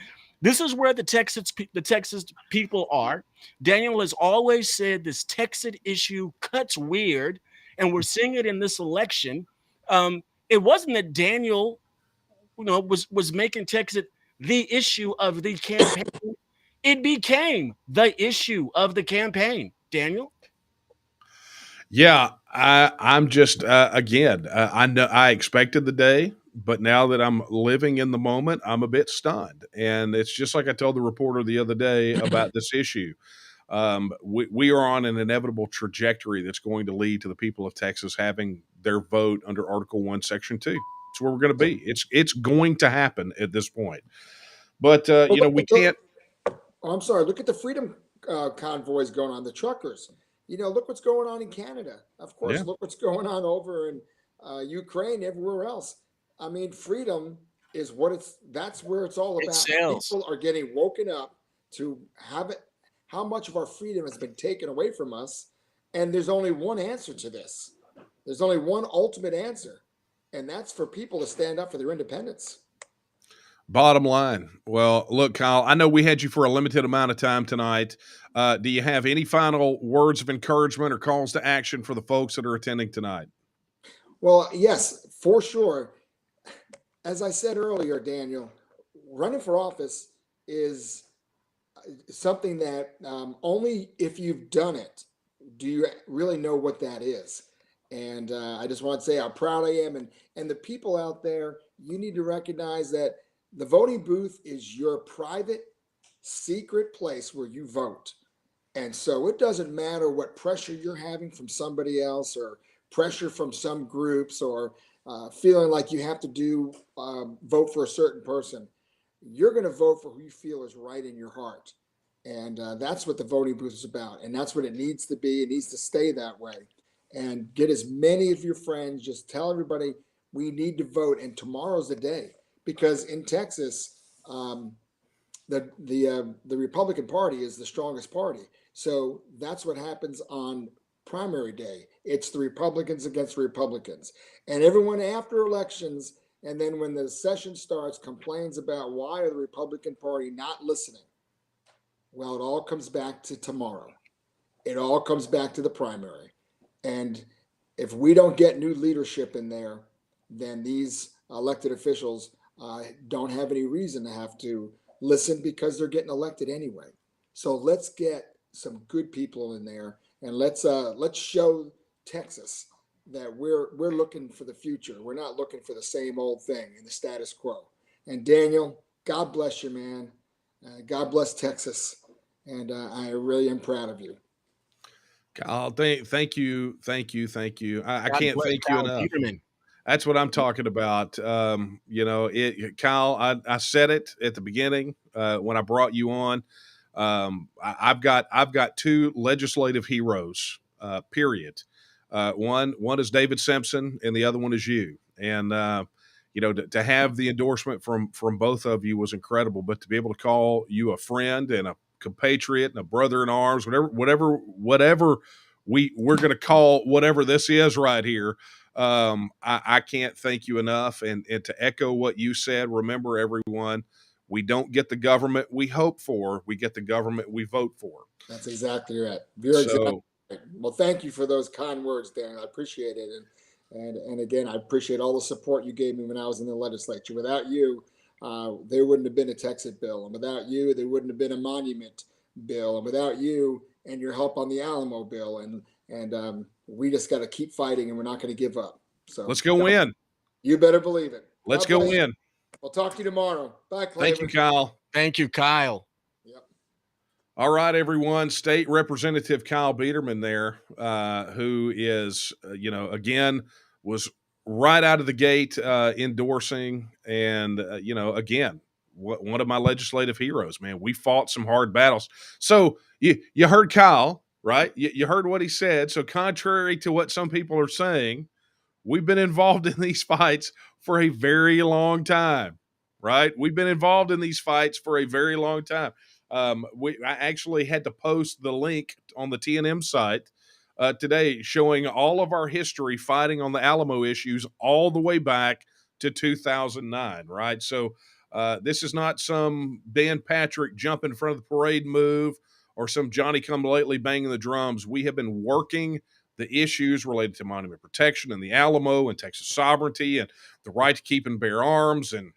This is where the Texas people are. Daniel has always said this Texit issue cuts weird, and we're seeing it in this election. It wasn't that Daniel, was making Texit the issue of the campaign. It became the issue of the campaign. Daniel? Yeah, I'm just I know I expected the day, but now that I'm living in the moment, I'm a bit stunned. And it's just like I told the reporter the other day about this issue. We are on an inevitable trajectory that's going to lead to the people of Texas having their vote under Article 1, Section 2. It's where we're going to be. It's going to happen at this point. But we can't. I'm sorry. Look at the freedom convoys going on, the truckers. Look what's going on in Canada. Of course, Look what's going on over in Ukraine, everywhere else. I mean, freedom is that's where it's all about. People are getting woken up to have it. How much of our freedom has been taken away from us? And there's only one answer to this. There's only one ultimate answer. And that's for people to stand up for their independence. Bottom line. Well, look, Kyle, I know we had you for a limited amount of time tonight. Do you have any final words of encouragement or calls to action for the folks that are attending tonight? Well, yes, for sure. As I said earlier, Daniel, running for office is something that only if you've done it do you really know what that is. And I just want to say how proud I am. And the people out there, you need to recognize that the voting booth is your private, secret place where you vote. And so it doesn't matter what pressure you're having from somebody else or pressure from some groups or feeling like you have to vote for a certain person. You're going to vote for who you feel is right in your heart. And that's what the voting booth is about. And that's what it needs to be. It needs to stay that way. And get as many of your friends, just tell everybody we need to vote. And tomorrow's the day. Because in Texas, the Republican Party is the strongest party. So that's what happens on primary day. It's the Republicans against Republicans. And everyone after elections, and then when the session starts, complains about why are the Republican Party not listening. Well, it all comes back to tomorrow. It all comes back to the primary. And if we don't get new leadership in there, then these elected officials don't have any reason to have to listen because they're getting elected anyway. So let's get some good people in there, and let's show Texas that we're looking for the future. We're not looking for the same old thing in the status quo. And Daniel, God bless you, man. God bless Texas. And I really am proud of you. Kyle, thank you. I God can't bless thank you Kyle enough. Peterman. That's what I'm talking about. Kyle, I said it at the beginning when I brought you on. I've got two legislative heroes. Period. One is David Simpson, and the other one is you. And to have the endorsement from both of you was incredible. But to be able to call you a friend and a compatriot and a brother in arms, whatever we're going to call whatever this is right here. I can't thank you enough. And to echo what you said, remember everyone, we don't get the government we hope for. We get the government we vote for. That's exactly right. Exactly right. Well, thank you for those kind words, Dan. I appreciate it. And again, I appreciate all the support you gave me when I was in the legislature. Without you, there wouldn't have been a Texas bill. And without you, there wouldn't have been a monument bill. And without you and your help on the Alamo bill. And we just got to keep fighting, and we're not going to give up. So let's go win. You better believe it. Let's go win. We'll talk to you tomorrow. Bye, Claver. Thank you, Kyle. Thank you, Kyle. Yep. All right, everyone. State Representative Kyle Peterman there, who is, again, was right out of the gate endorsing. And, again, one of my legislative heroes, man. We fought some hard battles. So you heard Kyle, right? You heard what he said. So contrary to what some people are saying, we've been involved in these fights for a very long time, right? We've been involved in these fights for a very long time. I actually had to post the link on the TNM site today showing all of our history fighting on the Alamo issues all the way back to 2009, right? So this is not some Dan Patrick jump in front of the parade move or some Johnny-come-lately banging the drums. We have been working the issues related to monument protection and the Alamo and Texas sovereignty and the right to keep and bear arms and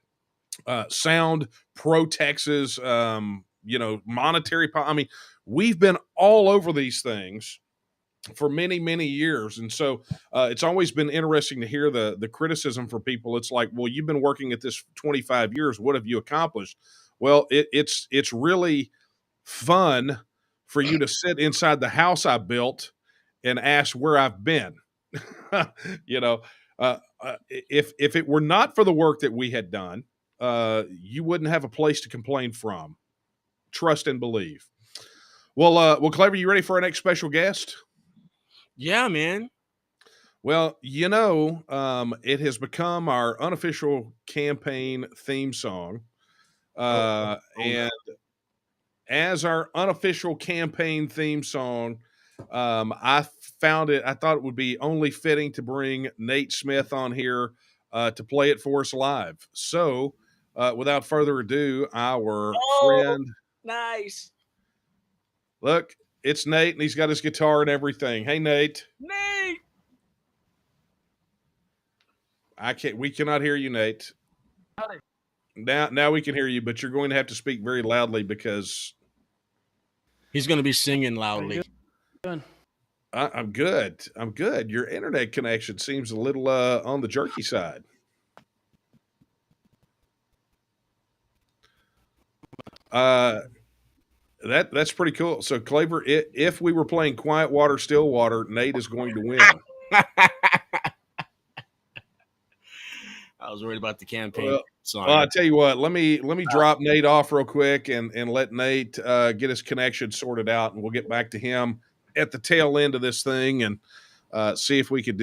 sound pro-Texas, monetary. I mean, we've been all over these things for many, many years. And so it's always been interesting to hear the criticism for people. It's like, well, you've been working at this 25 years. What have you accomplished? Well, it's really fun for you to sit inside the house I built and ask where I've been. If it were not for the work that we had done, you wouldn't have a place to complain from. Trust and believe. Well, Claver, you ready for our next special guest? Yeah, man. Well, it has become our unofficial campaign theme song. And as our unofficial campaign theme song, I thought it would be only fitting to bring Nate Smith on here to play it for us live. So, without further ado, our friend. Nice. Look, it's Nate, and he's got his guitar and everything. Hey, Nate. Nate. We cannot hear you, Nate. Now we can hear you, but you're going to have to speak very loudly because he's going to be singing loudly. I'm good. Your internet connection seems a little on the jerky side. That's pretty cool. So, Claver, if we were playing Quiet Water, Still Water, Nate is going to win. I was worried about the campaign. Well, Sorry. well, I tell you what, let me drop Nate off real quick and let Nate get his connection sorted out, and we'll get back to him at the tail end of this thing and see if we can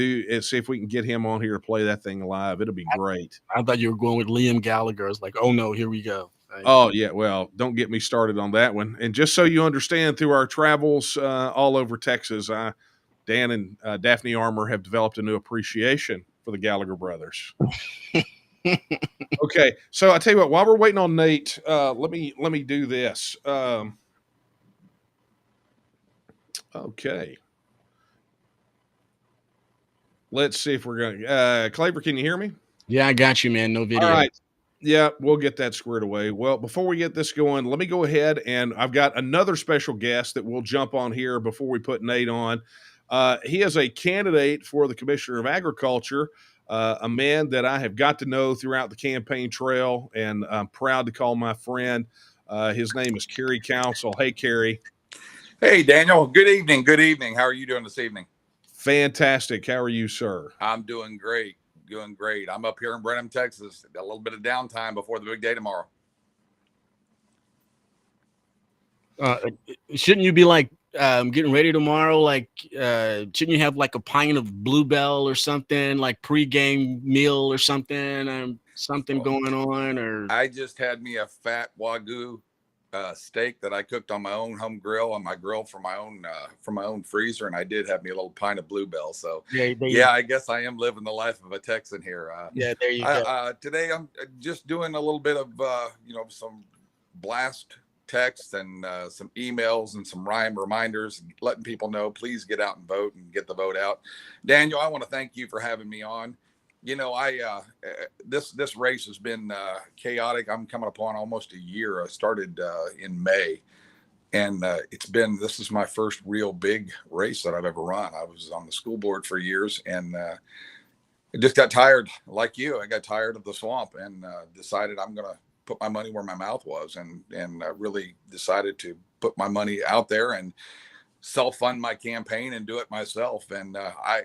get him on here to play that thing live. It'll be great. I thought you were going with Liam Gallagher. I was like, oh no, here we go. Oh yeah, well, don't get me started on that one. And just so you understand, through our travels all over Texas, Dan and Daphne Armour have developed a new appreciation for the Gallagher brothers. Okay, so I tell you what, while we're waiting on Nate, let me do this. Okay, let's see if we're going. Claver, can you hear me? Yeah, I got you, man. No video. All right. Yeah, we'll get that squared away. Well, before we get this going, let me go ahead, and I've got another special guest that we'll jump on here before we put Nate on. He is a candidate for the Commissioner of Agriculture, a man that I have got to know throughout the campaign trail, and I'm proud to call my friend. His name is Kerry Council. Hey, Kerry. Hey, Daniel. Good evening. Good evening. How are you doing this evening? Fantastic. How are you, sir? I'm doing great. Doing great. I'm up here in Brenham, Texas. Got a little bit of downtime before the big day tomorrow. Shouldn't you be like getting ready tomorrow? Like, shouldn't you have like a pint of Bluebell or something, like pregame meal or something, something going on? Or I just had me a fat Wagyu steak that I cooked on my own home grill, on my grill from my own freezer, and I did have me a little pint of Bluebell. So yeah, I guess I am living the life of a Texan here. Yeah, there you go. Today I'm just doing a little bit of some blast texts and some emails and some reminders, letting people know, please get out and vote and get the vote out. Daniel, I want to thank you for having me on. You know, this race has been chaotic. I'm coming upon almost a year. I started in May, and this is my first real big race that I've ever run. I was on the school board for years, and I just got tired, like you. I got tired of the swamp, and decided I'm going to put my money where my mouth was, and really decided to put my money out there and self-fund my campaign and do it myself. And I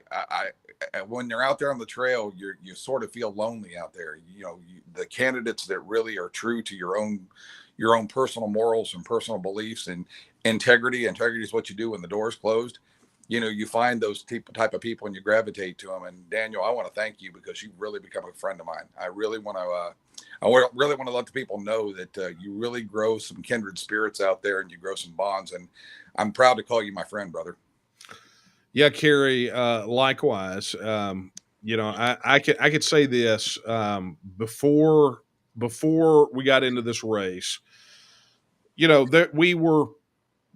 when you're out there on the trail, you sort of feel lonely out there. You know, the candidates that really are true to your own personal morals and personal beliefs and integrity is what you do when the door's closed. You know, you find those type of people and you gravitate to them. And Daniel, I want to thank you because you've really become a friend of mine. I really want to let the people know that you really grow some kindred spirits out there, and you grow some bonds. And I'm proud to call you my friend, brother. Yeah, Kerry, likewise. I could say this before we got into this race. You know, that we were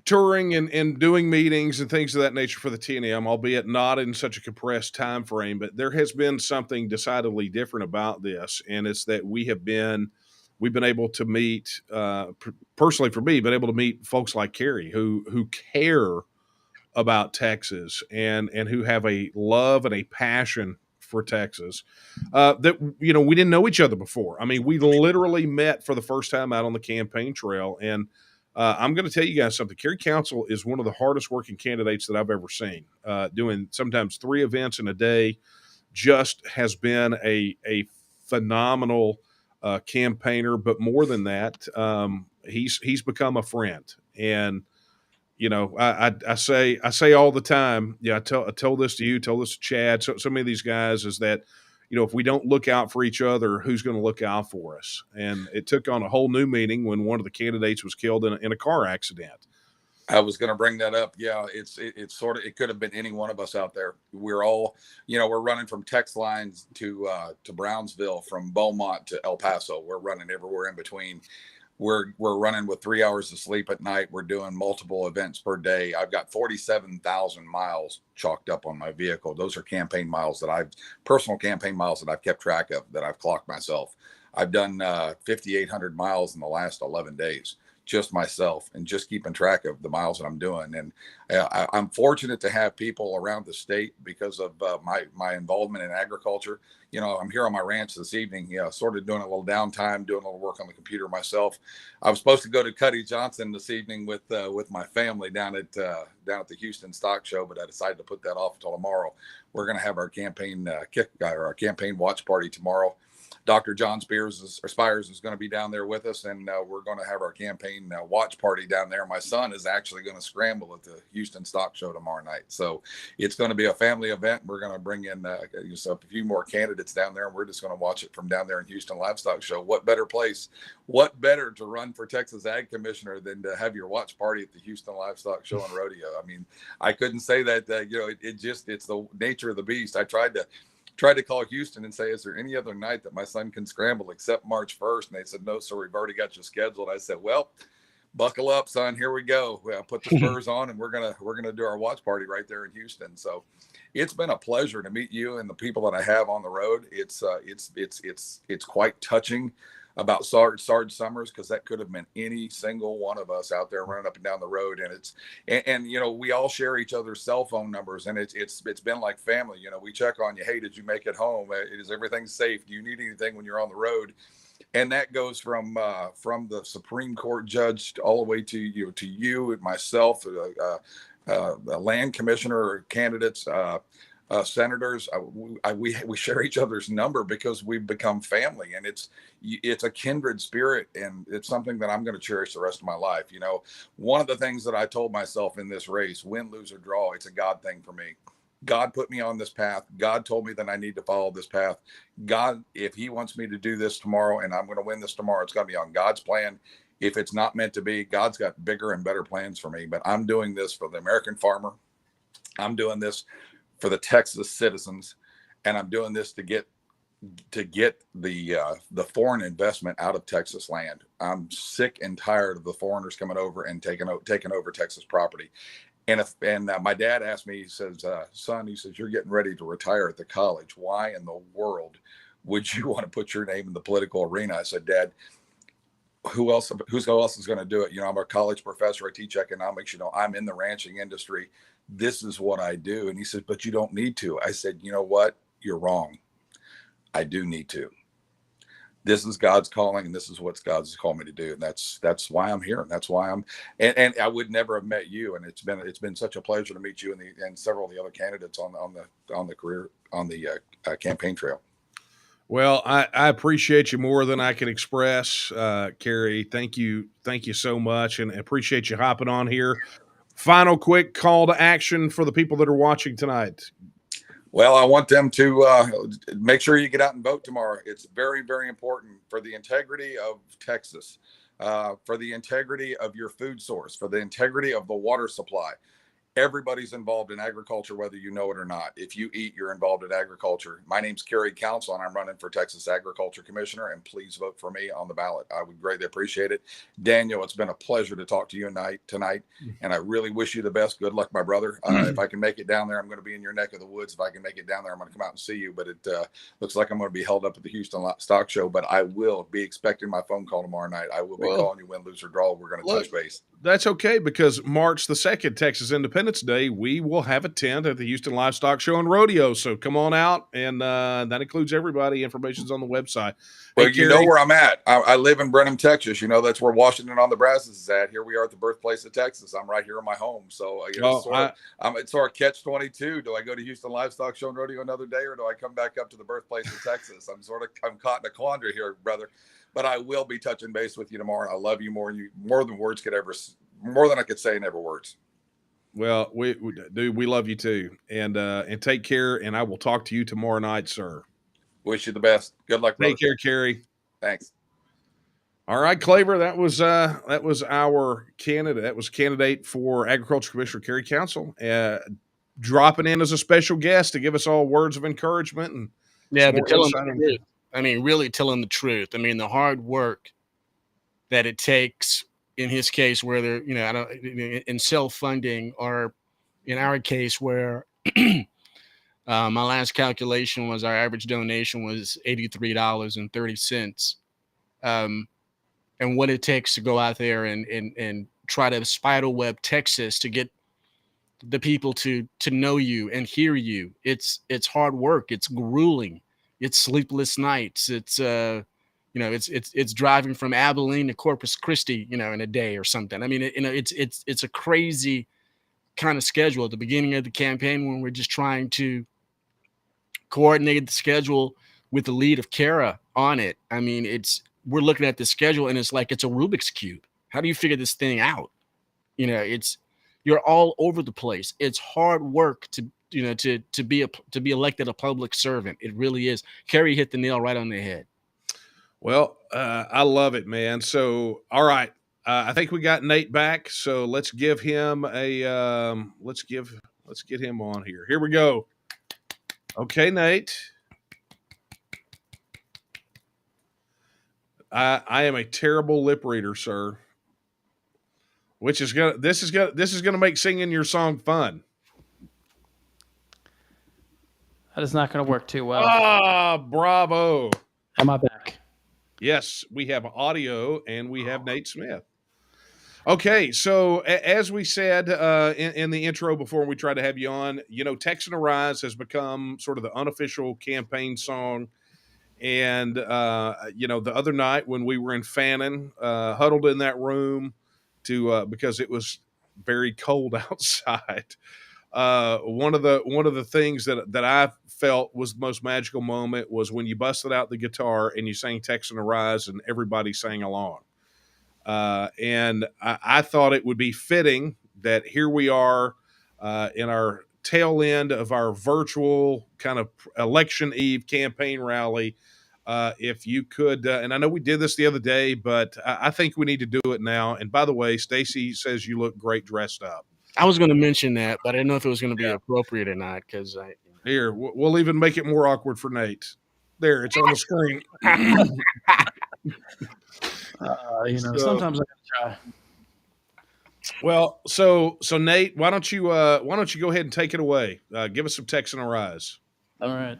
touring and doing meetings and things of that nature for the TNM, albeit not in such a compressed time frame. But there has been something decidedly different about this, and it's that we've been able to meet, personally for me, been able to meet folks like Kerry who care about Texas and who have a love and a passion for Texas that, you know, we didn't know each other before. I mean, we literally met for the first time out on the campaign trail. And I'm going to tell you guys something. Kerry Council is one of the hardest working candidates that I've ever seen, doing sometimes 3 events in a day. Just has been a phenomenal campaigner, but more than that, he's become a friend. And you know, I say all the time, I tell this to you, tell this to Chad, so many of these guys, is that, you know, if we don't look out for each other, who's going to look out for us? And it took on a whole new meaning when one of the candidates was killed in a car accident. I was going to bring that up. Yeah, it's sort of, it could have been any one of us out there. We're all, you know, we're running from text lines to Brownsville, from Beaumont to El Paso. We're running everywhere in between. We're running with 3 hours of sleep at night. We're doing multiple events per day. I've got 47,000 miles chalked up on my vehicle. Those are personal campaign miles that I've kept track of, that I've clocked myself. I've done 5,800 miles in the last 11 days, just myself, and just keeping track of the miles that I'm doing. And I'm fortunate to have people around the state because of my involvement in agriculture. You know, I'm here on my ranch this evening, sort of doing a little downtime, doing a little work on the computer myself. I was supposed to go to Cuddy Johnson this evening with my family down at the Houston Stock Show, but I decided to put that off until tomorrow. We're going to have our campaign our campaign watch party tomorrow. Dr. John Spires is going to be down there with us, and we're going to have our campaign watch party down there. My son is actually going to scramble at the Houston Stock Show tomorrow night, so it's going to be a family event. We're going to bring in a few more candidates down there, and we're just going to watch it from down there in Houston Livestock Show. What better place? What better to run for Texas Ag Commissioner than to have your watch party at the Houston Livestock Show and Rodeo? I mean, I couldn't say that. It's the nature of the beast. I tried to call Houston and say, is there any other night that my son can scramble except March 1st? And they said, no, sir, we've already got you scheduled. I said, well, buckle up, son. Here we go. Put the spurs on, and we're gonna do our watch party right there in Houston. So it's been a pleasure to meet you and the people that I have on the road. It's quite touching about Sarge Summers, because that could have been any single one of us out there running up and down the road. And we all share each other's cell phone numbers, and it's been like family. We check on you. Hey, did you make it home? Is everything safe? Do you need anything when you're on the road? And that goes from the Supreme Court judge all the way to you and myself, the land commissioner candidates, senators. We share each other's number because we've become family, and it's a kindred spirit, and it's something that I'm going to cherish the rest of my life. One of the things that I told myself in this race, win, lose, or draw, it's a God thing for me. God put me on this path. God told me that I need to follow this path. God, if he wants me to do this tomorrow and I'm going to win this tomorrow, it's going to be on God's plan. If it's not meant to be, God's got bigger and better plans for me. But I'm doing this for the American farmer. I'm doing this for the Texas citizens, and I'm doing this to get the foreign investment out of Texas land. I'm sick and tired of the foreigners coming over and taking over Texas property. And my dad asked me, he says, son, he says, you're getting ready to retire at the college. Why in the world would you want to put your name in the political arena? I said, Dad, who else is going to do it? I'm a college professor. I teach economics. I'm in the ranching industry. This is what I do. And he said, but you don't need to. I said, you know what? You're wrong. I do need to. This is God's calling, and this is what God's called me to do. And that's why I'm here. And that's why and I would never have met you. And it's been such a pleasure to meet you and several of the other candidates on the campaign trail. Well, I appreciate you more than I can express, Kerry. Thank you so much, and appreciate you hopping on here. Final quick call to action for the people that are watching tonight. Well, I want them to make sure you get out and vote tomorrow. It's very, very important for the integrity of Texas, for the integrity of your food source, for the integrity of the water supply. Everybody's involved in agriculture, whether you know it or not. If you eat, you're involved in agriculture. My name's Kerry Council, and I'm running for Texas Agriculture Commissioner, and please vote for me on the ballot. I would greatly appreciate it. Daniel, it's been a pleasure to talk to you tonight, and I really wish you the best. Good luck, my brother. If I can make it down there, I'm going to be in your neck of the woods. If I can make it down there, I'm going to come out and see you, but it looks like I'm going to be held up at the Houston Stock Show, but I will be expecting my phone call tomorrow night. I will be calling you, win, lose, or draw. We're going to touch base. That's okay, because March the 2nd, Texas Independence Day, we will have a tent at the Houston Livestock Show and Rodeo. So come on out, and that includes everybody. Information's on the website. Well, hey, you know where I'm at. I live in Brenham, Texas. That's where Washington on the Brazos is at. Here we are at the birthplace of Texas. I'm right here in my home. So it's sort of catch-22. Do I go to Houston Livestock Show and Rodeo another day, or do I come back up to the birthplace of Texas? I'm caught in a quandary here, brother. But I will be touching base with you tomorrow, and I love you more than words could ever, more than I could say in ever words. Well, we love you too, and take care. And I will talk to you tomorrow night, sir. Wish you the best. Good luck, brother. Take care, Kerry. Thanks. All right, Claver, that was our candidate. That was candidate for Agriculture Commissioner Kerry Council, dropping in as a special guest to give us all words of encouragement and but telling the truth. I mean, really telling the truth. I mean, the hard work that it takes in his case, where they're, in self-funding, or in our case where my last calculation was our average donation was $83.30. And what it takes to go out there and try to spiderweb Texas to get the people to know you and hear you. It's hard work. It's grueling. It's sleepless nights. It's it's driving from Abilene to Corpus Christi, in a day or something. I mean, it's a crazy kind of schedule at the beginning of the campaign, when we're just trying to coordinate the schedule with the lead of Kara on it. I mean, we're looking at the schedule and it's like it's a Rubik's Cube. How do you figure this thing out? You know, you're all over the place. It's hard work to be elected a public servant. It really is. Kerry hit the nail right on the head. Well, I love it, man. So, all right. I think we got Nate back. So let's give him let's get him on here. Here we go. Okay, Nate. I am a terrible lip reader, sir. This is gonna make singing your song fun. That is not going to work too well. Ah, bravo. Am I back? Yes, we have audio and we have Nate Smith. Okay, so as we said in the intro before we tried to have you on, you know, Texan Arise has become sort of the unofficial campaign song. And, you know, the other night when we were in Fannin, huddled in that room because it was very cold outside, one of the things that I felt was the most magical moment was when you busted out the guitar and you sang Texan Arise and everybody sang along. And I thought it would be fitting that here we are in our tail end of our virtual kind of election eve campaign rally. If you could, and I know we did this the other day, but I think we need to do it now. And by the way, Stacy says you look great dressed up. I was going to mention that, but I didn't know if it was going to be appropriate or not. Because here, we'll even make it more awkward for Nate. There, it's on the screen. Sometimes I gotta try. Well, so Nate, why don't you go ahead and take it away? Give us some Texan Arise. All right.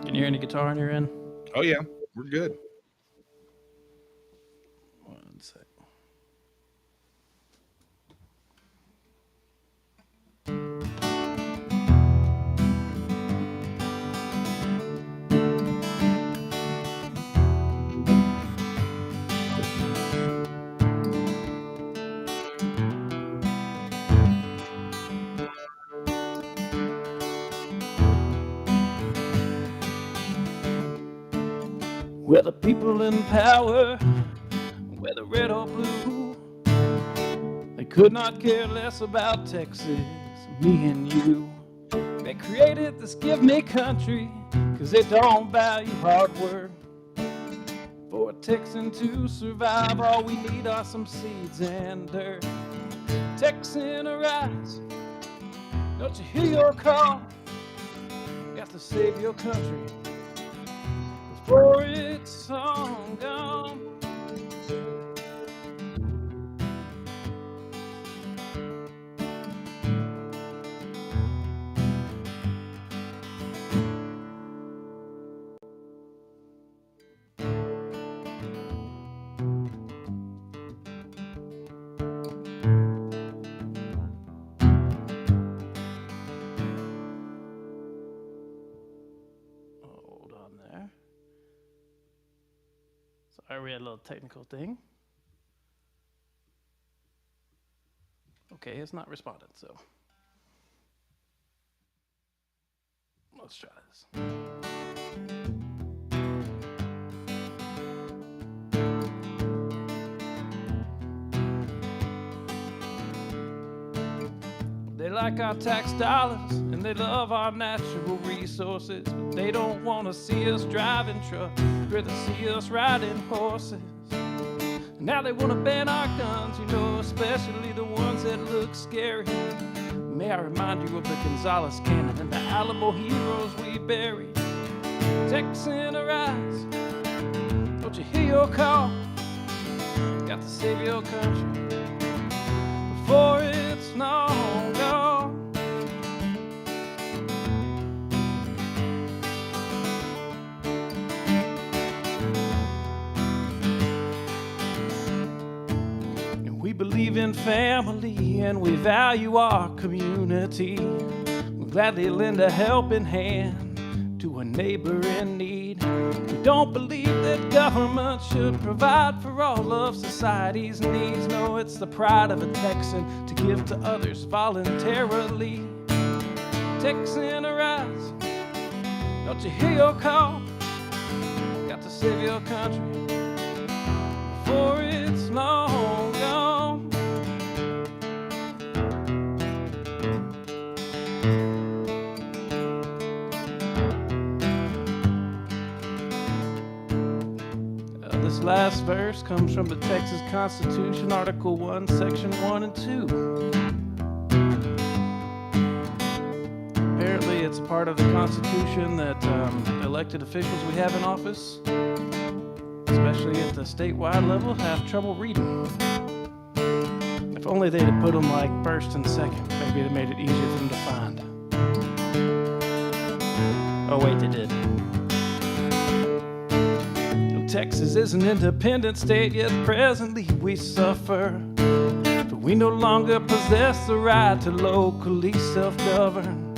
Can you hear any guitar on your end? Oh yeah, we're good. One sec. We're the people in power, whether red or blue. They could not care less about Texas, me and you. They created this give me country, cause they don't value hard work. For a Texan to survive, all we need are some seeds and dirt. Texan arise, don't you hear your call? Got to save your country before it's all gone. Hold on there. Sorry, we had a little technical thing. Okay, it's not responded, so let's try this. They like our tax dollars and they love our natural resources, but they don't want to see us driving trucks, rather see us riding horses. Now they want to ban our guns, you know, especially the ones that look scary. May I remind you of the Gonzales cannon and the Alamo heroes we buried. Texan arise, don't you hear your call? Got to save your country before it's long gone. We believe in family and we value our community. We'll gladly lend a helping hand to a neighbor in need. We don't believe that government should provide for all of society's needs. No, it's the pride of a Texan to give to others voluntarily. Texan, arise. Don't you hear your call? Got to save your country before it's long gone. This last verse comes from the Texas Constitution, Article 1, Section 1 and 2. Apparently, it's part of the Constitution that elected officials we have in office, especially at the statewide level, have trouble reading. If only they'd have put them like first and second, maybe it made it easier for them to find. Oh wait, they did. Texas is an independent state, yet presently we suffer. For we no longer possess the right to locally self-govern.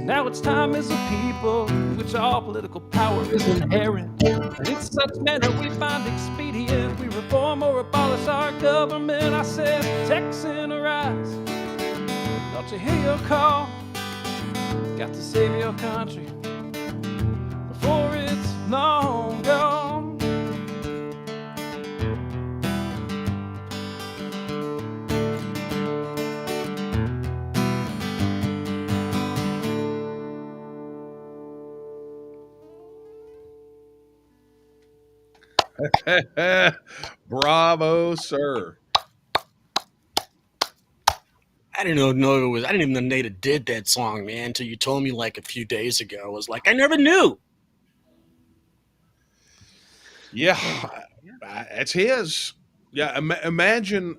Now it's time as a people, in which all political power is inherent. And in such manner we find expedient, we reform or abolish our government. I said, Texan, arise. Don't you hear your call? Got to save your country before it's long gone. Bravo, sir. I didn't even know Nate did that song, man, until you told me like a few days ago. I was like, I never knew. Yeah, it's his. Yeah, imagine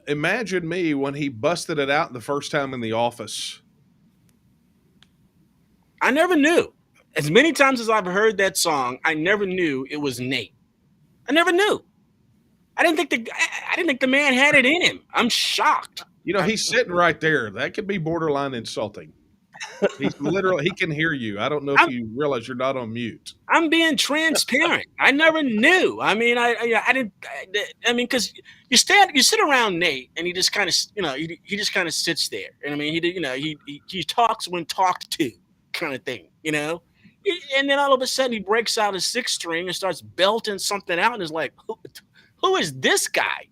me when he busted it out the first time in the office. I never knew. As many times as I've heard that song, I never knew it was Nate. I never knew. I didn't think the man had it in him. I'm shocked. You know, he's sitting right there. That could be borderline insulting. He's literally, he can hear you. I don't know if you realize you're not on mute. I'm being transparent. I never knew. I mean, I didn't. I mean, because you sit around Nate, and he just kind of, he just kind of sits there. And I mean, he talks when talked to, kind of thing, And then all of a sudden, he breaks out a sixth string and starts belting something out, and is like, who is this guy?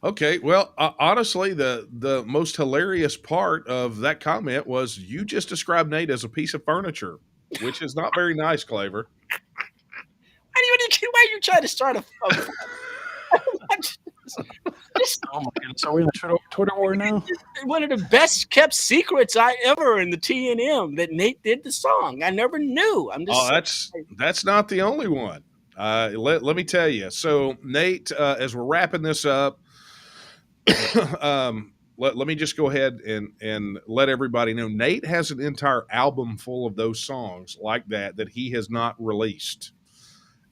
Okay, well, honestly, the most hilarious part of that comment was you just described Nate as a piece of furniture, which is not very nice, Claver. Why are you trying to start a Oh my goodness, are we in a Twitter war now? One of the best kept secrets I ever in the TNM that Nate did the song. I never knew. I'm just that's not the only one. Let me tell you. So Nate, as we're wrapping this up, let me just go ahead and let everybody know Nate has an entire album full of those songs like that he has not released.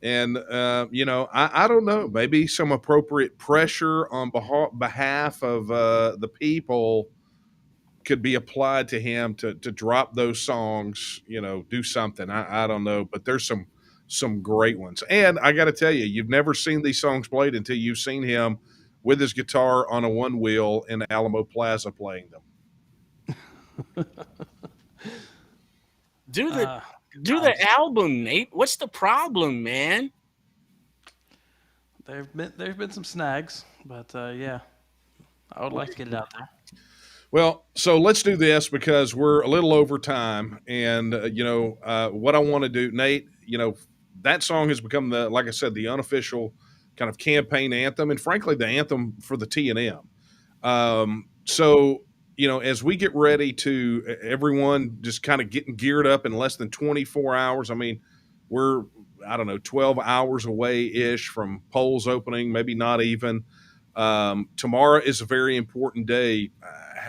And, I don't know, maybe some appropriate pressure on behalf of the people could be applied to him to drop those songs, do something. I don't know, but there's some great ones. And I got to tell you, you've never seen these songs played until you've seen him with his guitar on a one wheel in Alamo Plaza playing them. Do the album, Nate. What's the problem, man? There've been some snags, but yeah, I would like to get it out there. Well, so let's do this because we're a little over time, and what I want to do, Nate. That song has become like I said, the unofficial kind of campaign anthem, and frankly, the anthem for the TNM. So, as we get ready to everyone just kind of getting geared up in less than 24 hours, I mean, we're, 12 hours away-ish from polls opening, maybe not even. Tomorrow is a very important day.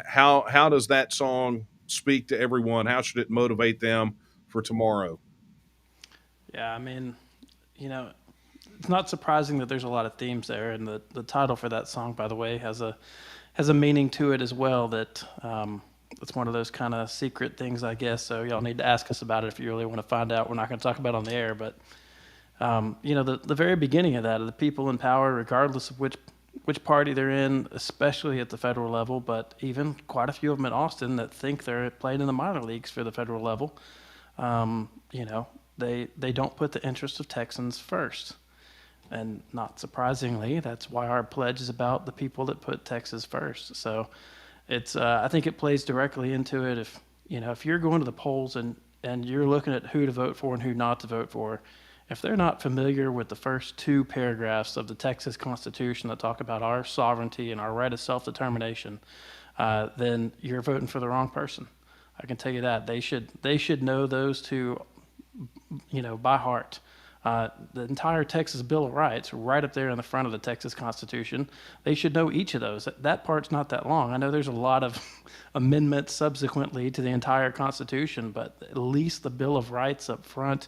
How does that song speak to everyone? How should it motivate them for tomorrow? Yeah, I mean, it's not surprising that there's a lot of themes there, and the title for that song, by the way, has a meaning to it as well. That it's one of those kind of secret things, I guess. So y'all need to ask us about it if you really want to find out. We're not going to talk about it on the air, but the very beginning of that, the people in power, regardless of which which party they're in, especially at the federal level, but even quite a few of them in Austin that think they're playing in the minor leagues for the federal level. You know, they don't put the interests of Texans first. And not surprisingly, that's why our pledge is about the people that put Texas first. So it's I think it plays directly into it. If you're going to the polls and you're looking at who to vote for and who not to vote for, if they're not familiar with the first two paragraphs of the Texas Constitution that talk about our sovereignty and our right of self-determination, then you're voting for the wrong person. I can tell you that. They should know those two, by heart. The entire Texas Bill of Rights, right up there in the front of the Texas Constitution, they should know each of those. That part's not that long. I know there's a lot of amendments subsequently to the entire Constitution, but at least the Bill of Rights up front,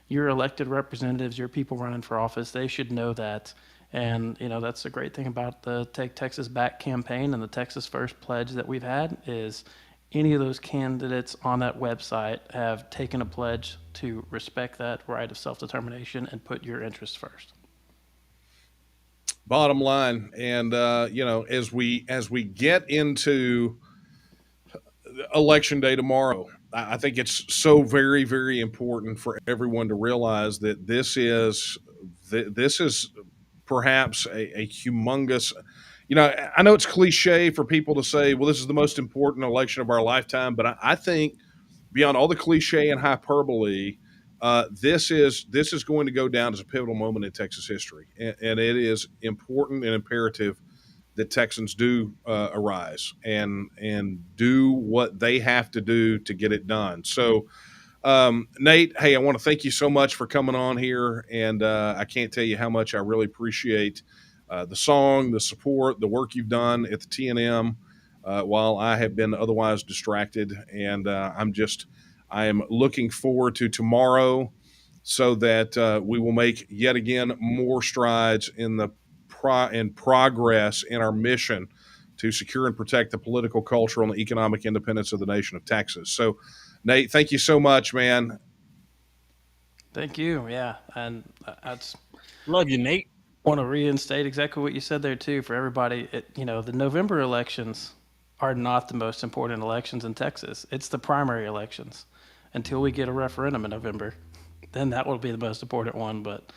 your elected representatives, your people running for office, they should know that. And, that's the great thing about the Take Texas Back campaign and the Texas First pledge that we've had is any of those candidates on that website have taken a pledge to respect that right of self-determination and put your interests first. Bottom line, and as we get into Election Day tomorrow, I think it's so very, very important for everyone to realize that this is perhaps a humongous. I know it's cliche for people to say, well, this is the most important election of our lifetime, but I think beyond all the cliche and hyperbole, this is going to go down as a pivotal moment in Texas history. And it is important and imperative that Texans do arise and do what they have to do to get it done. So, Nate, hey, I want to thank you so much for coming on here. And I can't tell you how much I really appreciate the song, the support, the work you've done at the TNM while I have been otherwise distracted. And I am looking forward to tomorrow so that we will make yet again more strides in progress in our mission to secure and protect the political, cultural, and economic independence of the nation of Texas. So, Nate, thank you so much, man. Thank you. Yeah. And love you, Nate. Want to reinstate exactly what you said there too for everybody. The November elections are not the most important elections in Texas. It's the primary elections until we get a referendum in November. Then that will be the most important one. But,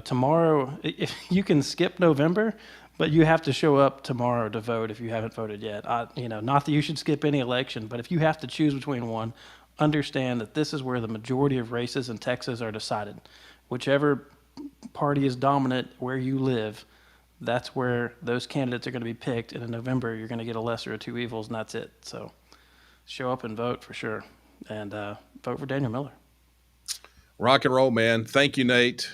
tomorrow, if you can skip November, but you have to show up tomorrow to vote if you haven't voted yet. Not that you should skip any election, but if you have to choose between one, understand that this is where the majority of races in Texas are decided. Whichever party is dominant where you live, that's where those candidates are going to be picked. And in November, you're going to get a lesser of two evils, and that's it. So show up and vote for sure. And vote for Daniel Miller. Rock and roll, man. Thank you, Nate.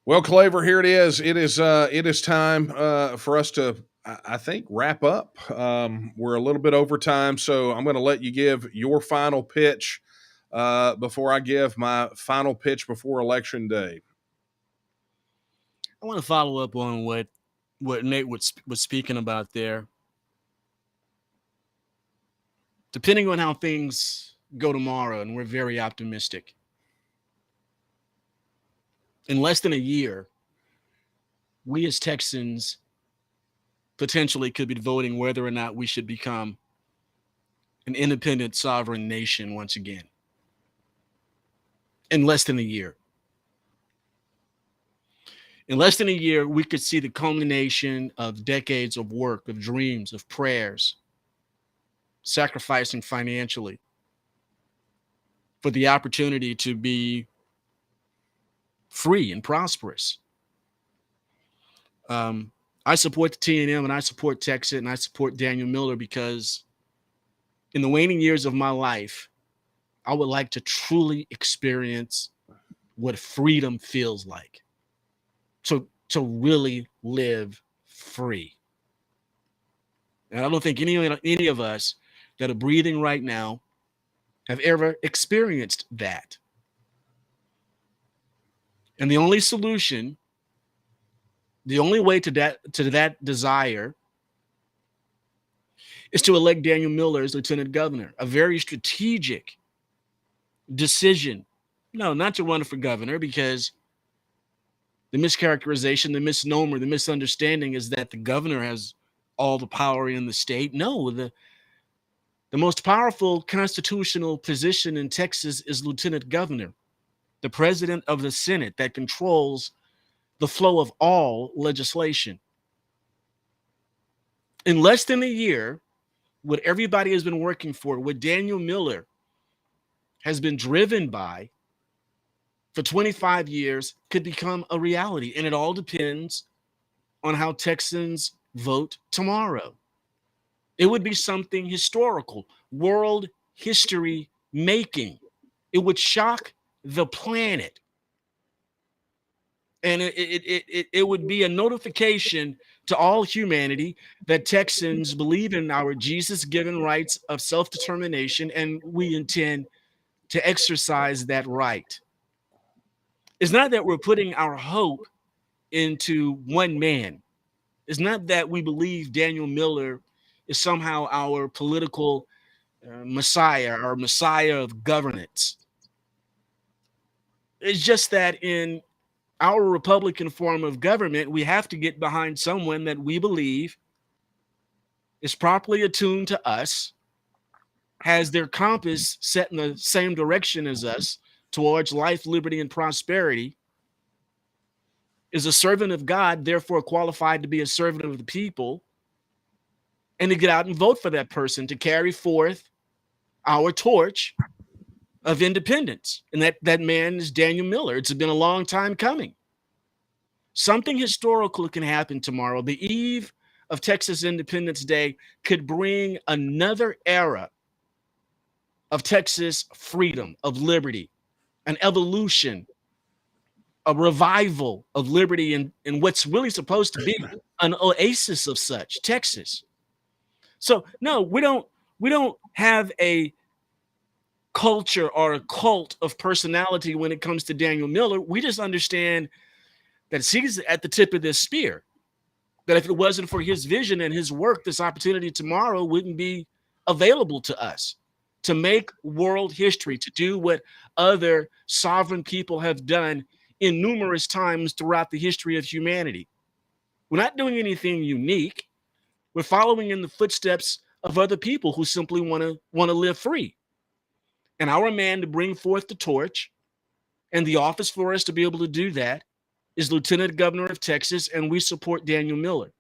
Well, Claver, here it is. It is time for us to, I think, wrap up. We're a little bit over time, so I'm going to let you give your final pitch before I give my final pitch before Election Day. I want to follow up on what Nate was speaking about there. Depending on how things go tomorrow, and we're very optimistic, in less than a year, we as Texans potentially could be voting whether or not we should become an independent sovereign nation once again. In less than a year. In less than a year, we could see the culmination of decades of work, of dreams, of prayers, sacrificing financially for the opportunity to be free and prosperous. I support the TNM and I support Texas and I support Daniel Miller because in the waning years of my life, I would like to truly experience what freedom feels like. To really live free. And I don't think any of us that are breathing right now have ever experienced that. And the only solution, the only way to that desire is to elect Daniel Miller as lieutenant governor, a very strategic decision. No, not to run for governor, because The mischaracterization, the misnomer, the misunderstanding is that the governor has all the power in the state. No, the most powerful constitutional position in Texas is lieutenant governor, the president of the Senate that controls the flow of all legislation. In less than a year, what everybody has been working for, what Daniel Miller has been driven by for 25 years, could become a reality. And it all depends on how Texans vote tomorrow. It would be something historical, world history making. It would shock the planet. And it would be a notification to all humanity that Texans believe in our Jesus-given rights of self-determination, and we intend to exercise that right. It's not that we're putting our hope into one man. It's not that we believe Daniel Miller is somehow our political messiah, our messiah of governance. It's just that in our Republican form of government, we have to get behind someone that we believe is properly attuned to us, has their compass set in the same direction as us towards life, liberty, and prosperity, is a servant of God, therefore qualified to be a servant of the people, and to get out and vote for that person to carry forth our torch of independence. And that man is Daniel Miller. It's been a long time coming. Something historical can happen tomorrow. The eve of Texas Independence Day could bring another era of Texas freedom, of liberty, an evolution, a revival of liberty in what's really supposed to be an oasis of such, Texas. So no, we don't have a culture or a cult of personality when it comes to Daniel Miller. We just understand that he's at the tip of this spear, that if it wasn't for his vision and his work, this opportunity tomorrow wouldn't be available to us to make world history, to do what other sovereign people have done in numerous times throughout the history of humanity. We're not doing anything unique. We're following in the footsteps of other people who simply want to live free. And our man to bring forth the torch and the office for us to be able to do that is Lieutenant Governor of Texas, and we support Daniel Miller.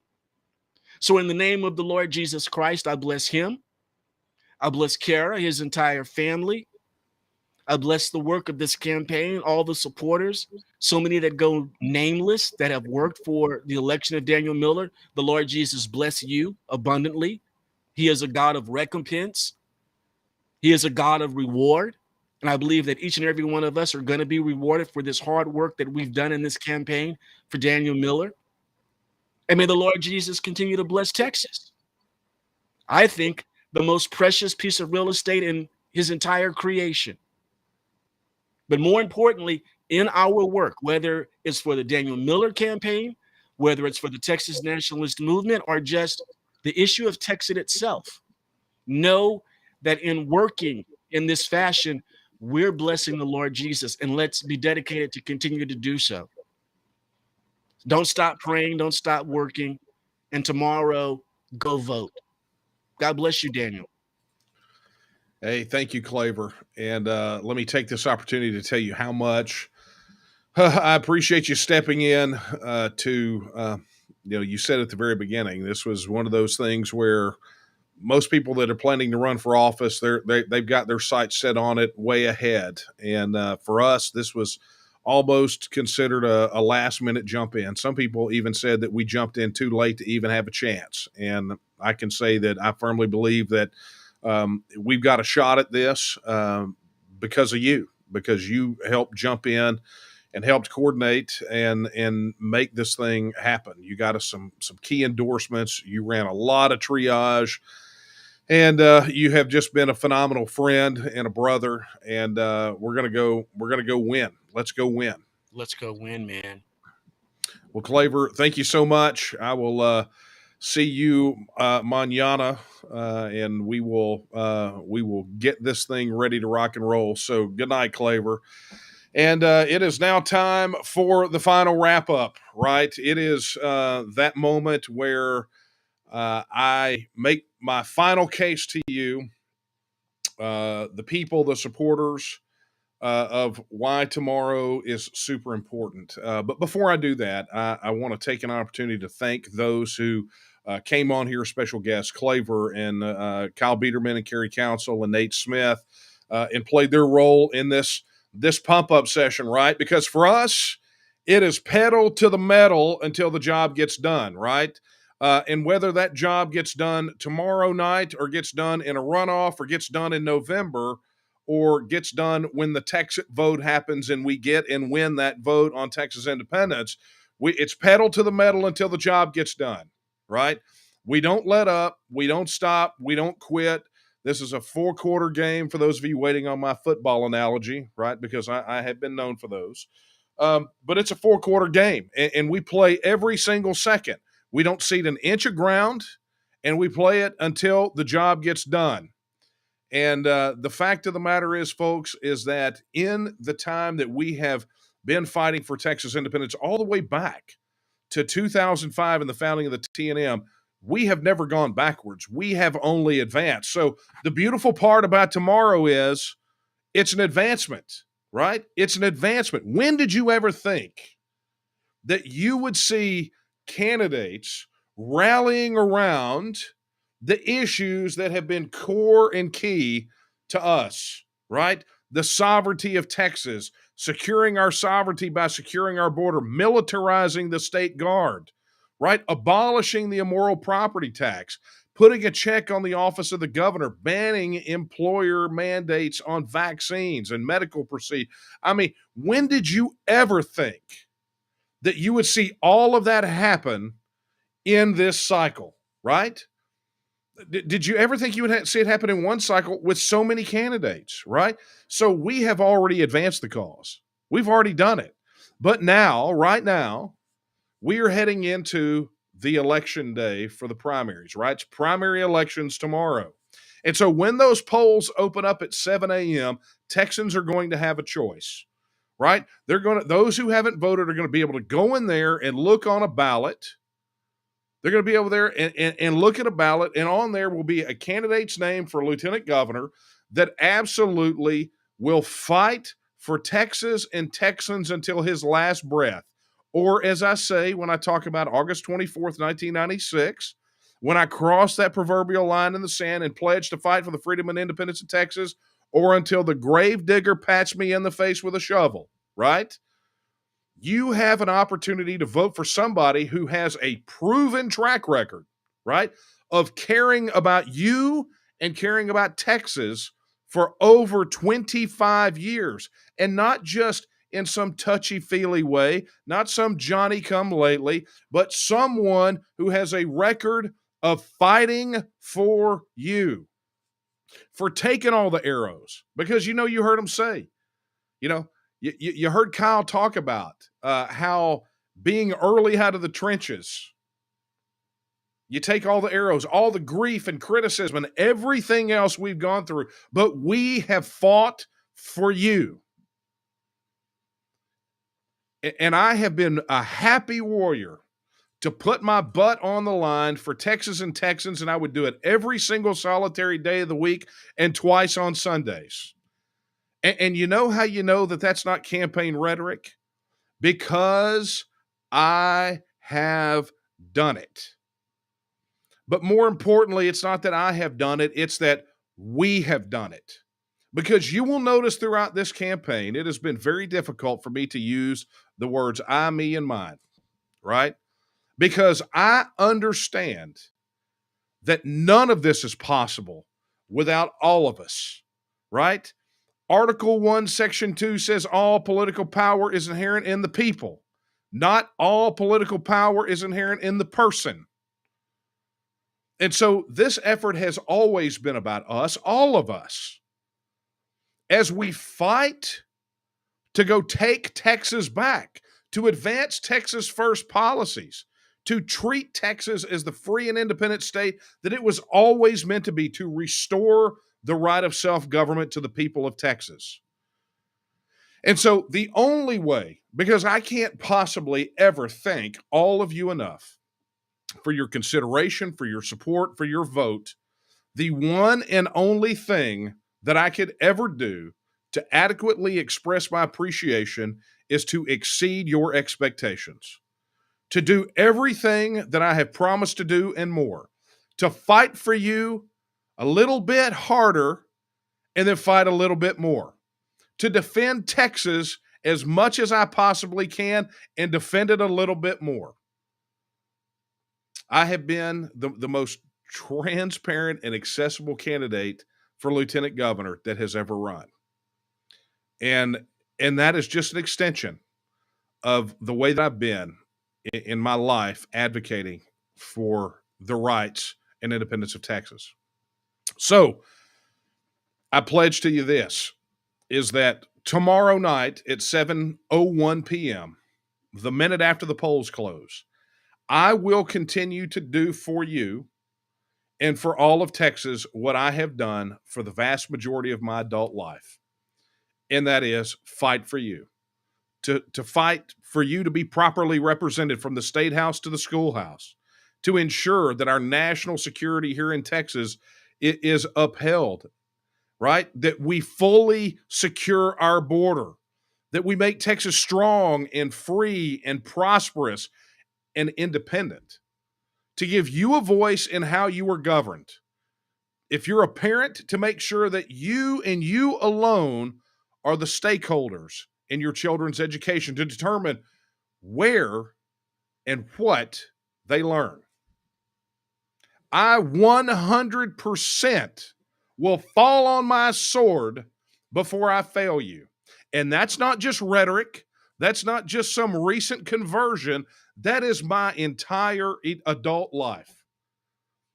So in the name of the Lord Jesus Christ, I bless him. I bless Kara, his entire family. I bless the work of this campaign, all the supporters, so many that go nameless that have worked for the election of Daniel Miller. The Lord Jesus bless you abundantly. He is a God of recompense. He is a God of reward. And I believe that each and every one of us are going to be rewarded for this hard work that we've done in this campaign for Daniel Miller. And may the Lord Jesus continue to bless Texas. I think the most precious piece of real estate in his entire creation. But more importantly, in our work, whether it's for the Daniel Miller campaign, whether it's for the Texas Nationalist Movement, or just the issue of Texas itself, know that in working in this fashion, we're blessing the Lord Jesus, and let's be dedicated to continue to do so. Don't stop praying, don't stop working, and tomorrow, go vote. God bless you, Daniel. Hey, thank you, Claver. And let me take this opportunity to tell you how much I appreciate you stepping in you said at the very beginning, this was one of those things where most people that are planning to run for office, they've got their sights set on it way ahead. And for us, this was almost considered a last-minute jump in. Some people even said that we jumped in too late to even have a chance. And I can say that I firmly believe that we've got a shot at this because of you, because you helped jump in and helped coordinate and make this thing happen. You got us some key endorsements. You ran a lot of triage. And you have just been a phenomenal friend and a brother, and we're gonna go win. Let's go win. Let's go win, man. Well, Claver, thank you so much. I will see you mañana, and we will get this thing ready to rock and roll. So good night, Claver. And it is now time for the final wrap up, right? It is that moment where I make my final case to you, the people, the supporters, of why tomorrow is super important. But before I do that, I want to take an opportunity to thank those who came on here, special guests, Claver and Kyle Biederman and Kerry Council and Nate Smith, and played their role in this pump up session, right? Because for us, it is pedal to the metal until the job gets done, right? And whether that job gets done tomorrow night or gets done in a runoff or gets done in November or gets done when the Texas vote happens and we get and win that vote on Texas independence, it's pedal to the metal until the job gets done, right? We don't let up. We don't stop. We don't quit. This is a 4-quarter game for those of you waiting on my football analogy, right? Because I have been known for those. But it's a 4-quarter game, and we play every single second. We don't cede an inch of ground, and we play it until the job gets done. And the fact of the matter is, folks, is that in the time that we have been fighting for Texas independence all the way back to 2005 and the founding of the TNM, we have never gone backwards. We have only advanced. So the beautiful part about tomorrow is it's an advancement, right? It's an advancement. When did you ever think that you would see candidates rallying around the issues that have been core and key to us, right? The sovereignty of Texas, securing our sovereignty by securing our border, militarizing the state guard, right? Abolishing the immoral property tax, putting a check on the office of the governor, banning employer mandates on vaccines and medical procedures. I mean, when did you ever think that you would see all of that happen in this cycle, right? Did you ever think you would see it happen in one cycle with so many candidates, right? So we have already advanced the cause. We've already done it. But now, right now, we are heading into the election day for the primaries, right? It's primary elections tomorrow. And so when those polls open up at 7 a.m., Texans are going to have a choice, right? Those who haven't voted are going to be able to go in there and look on a ballot. They're going to be over there and look at a ballot, and on there will be a candidate's name for lieutenant governor that absolutely will fight for Texas and Texans until his last breath. Or as I say when I talk about August 24th, 1996, when I crossed that proverbial line in the sand and pledged to fight for the freedom and independence of Texas, or until the grave digger pats me in the face with a shovel, right? You have an opportunity to vote for somebody who has a proven track record, right, of caring about you and caring about Texas for over 25 years, and not just in some touchy-feely way, not some Johnny-come-lately, but someone who has a record of fighting for you, for taking all the arrows. Because, you heard him say, you heard Kyle talk about how being early out of the trenches, you take all the arrows, all the grief and criticism and everything else we've gone through, but we have fought for you. And I have been a happy warrior to put my butt on the line for Texas and Texans, and I would do it every single solitary day of the week and twice on Sundays. And you know how you know that that's not campaign rhetoric? Because I have done it. But more importantly, it's not that I have done it, it's that we have done it. Because you will notice throughout this campaign, it has been very difficult for me to use the words I, me, and mine, right? Because I understand that none of this is possible without all of us, right? Article 1, Section 2 says all political power is inherent in the people. Not all political power is inherent in the person. And so this effort has always been about us, all of us, as we fight to go take Texas back, to advance Texas first policies, to treat Texas as the free and independent state that it was always meant to be, to restore the right of self-government to the people of Texas. And so the only way, because I can't possibly ever thank all of you enough for your consideration, for your support, for your vote, the one and only thing that I could ever do to adequately express my appreciation is to exceed your expectations, to do everything that I have promised to do and more, to fight for you a little bit harder and then fight a little bit more, to defend Texas as much as I possibly can and defend it a little bit more. I have been the most transparent and accessible candidate for lieutenant governor that has ever run. And that is just an extension of the way that I've been in my life advocating for the rights and independence of Texas. So I pledge to you this, is that tomorrow night at 7:01 p.m., the minute after the polls close, I will continue to do for you and for all of Texas what I have done for the vast majority of my adult life. And that is fight for you, to fight for you to be properly represented from the state house to the schoolhouse, to ensure that our national security here in Texas is upheld, right? That we fully secure our border, that we make Texas strong and free and prosperous and independent, to give you a voice in how you are governed. If you're a parent, to make sure that you and you alone are the stakeholders in your children's education to determine where and what they learn. I 100% will fall on my sword before I fail you. And that's not just rhetoric. That's not just some recent conversion. That is my entire adult life.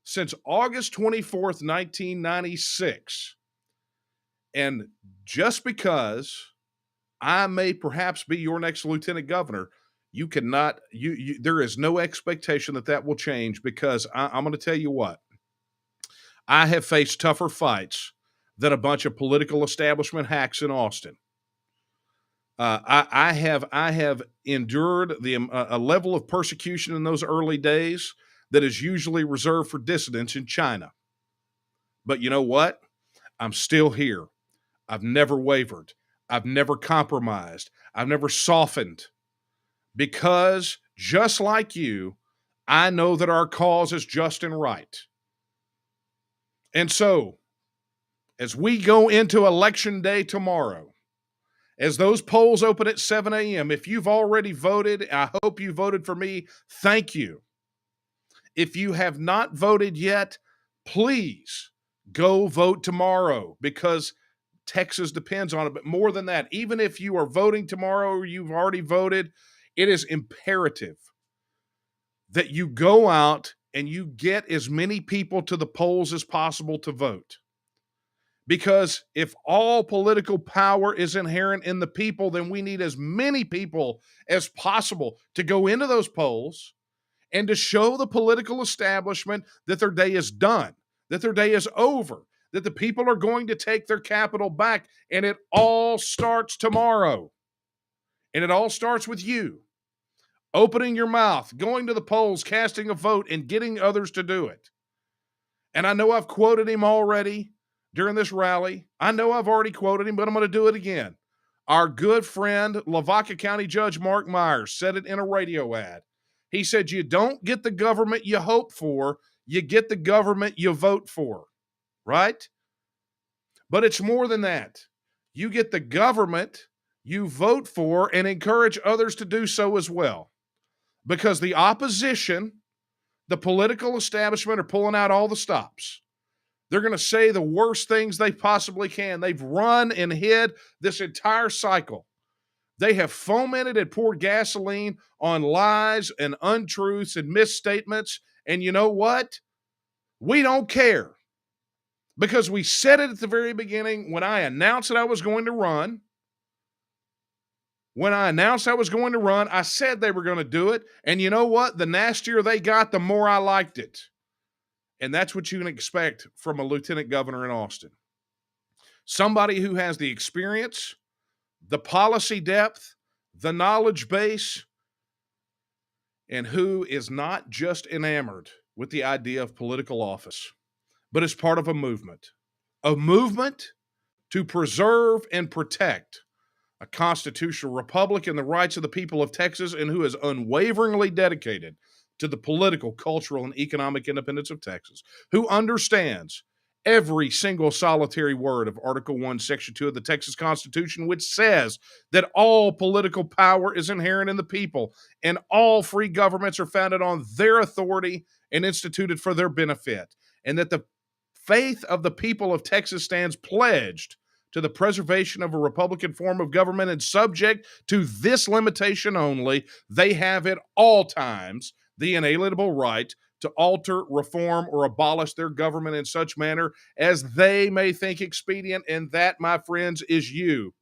Since August 24th, 1996. And just because I may perhaps be your next lieutenant governor, you cannot, there is no expectation that will change, because I'm going to tell you what, I have faced tougher fights than a bunch of political establishment hacks in Austin. I have endured a level of persecution in those early days that is usually reserved for dissidents in China. But you know what? I'm still here. I've never wavered. I've never compromised. I've never softened, because just like you, I know that our cause is just and right. And so, as we go into Election Day tomorrow, as those polls open at 7 a.m., if you've already voted, I hope you voted for me. Thank you. If you have not voted yet, please go vote tomorrow, because Texas depends on it. But more than that, even if you are voting tomorrow or you've already voted, it is imperative that you go out and you get as many people to the polls as possible to vote. Because if all political power is inherent in the people, then we need as many people as possible to go into those polls and to show the political establishment that their day is done, that their day is over, that the people are going to take their capital back. And it all starts tomorrow. And it all starts with you opening your mouth, going to the polls, casting a vote, and getting others to do it. And I know I've quoted him already during this rally. I know I've already quoted him, but I'm going to do it again. Our good friend, Lavaca County Judge Mark Myers, said it in a radio ad. He said, you don't get the government you hope for, you get the government you vote for, right? But it's more than that. You get the government you vote for and encourage others to do so as well. Because the opposition, the political establishment, are pulling out all the stops. They're going to say the worst things they possibly can. They've run and hid this entire cycle. They have fomented and poured gasoline on lies and untruths and misstatements. And you know what? We don't care. Because we said it at the very beginning when I announced that I was going to run. When I announced I was going to run, I said they were going to do it. And you know what? The nastier they got, the more I liked it. And that's what you can expect from a lieutenant governor in Austin. Somebody who has the experience, the policy depth, the knowledge base, and who is not just enamored with the idea of political office, but is part of a movement to preserve and protect a constitutional republic and the rights of the people of Texas, and who is unwaveringly dedicated to the political, cultural, and economic independence of Texas, who understands every single solitary word of Article 1, Section 2 of the Texas Constitution, which says that all political power is inherent in the people, and all free governments are founded on their authority and instituted for their benefit, and that the faith of the people of Texas stands pledged to the preservation of a Republican form of government, and subject to this limitation only: they have at all times the inalienable right to alter, reform, or abolish their government in such manner as they may think expedient, and that, my friends, is you.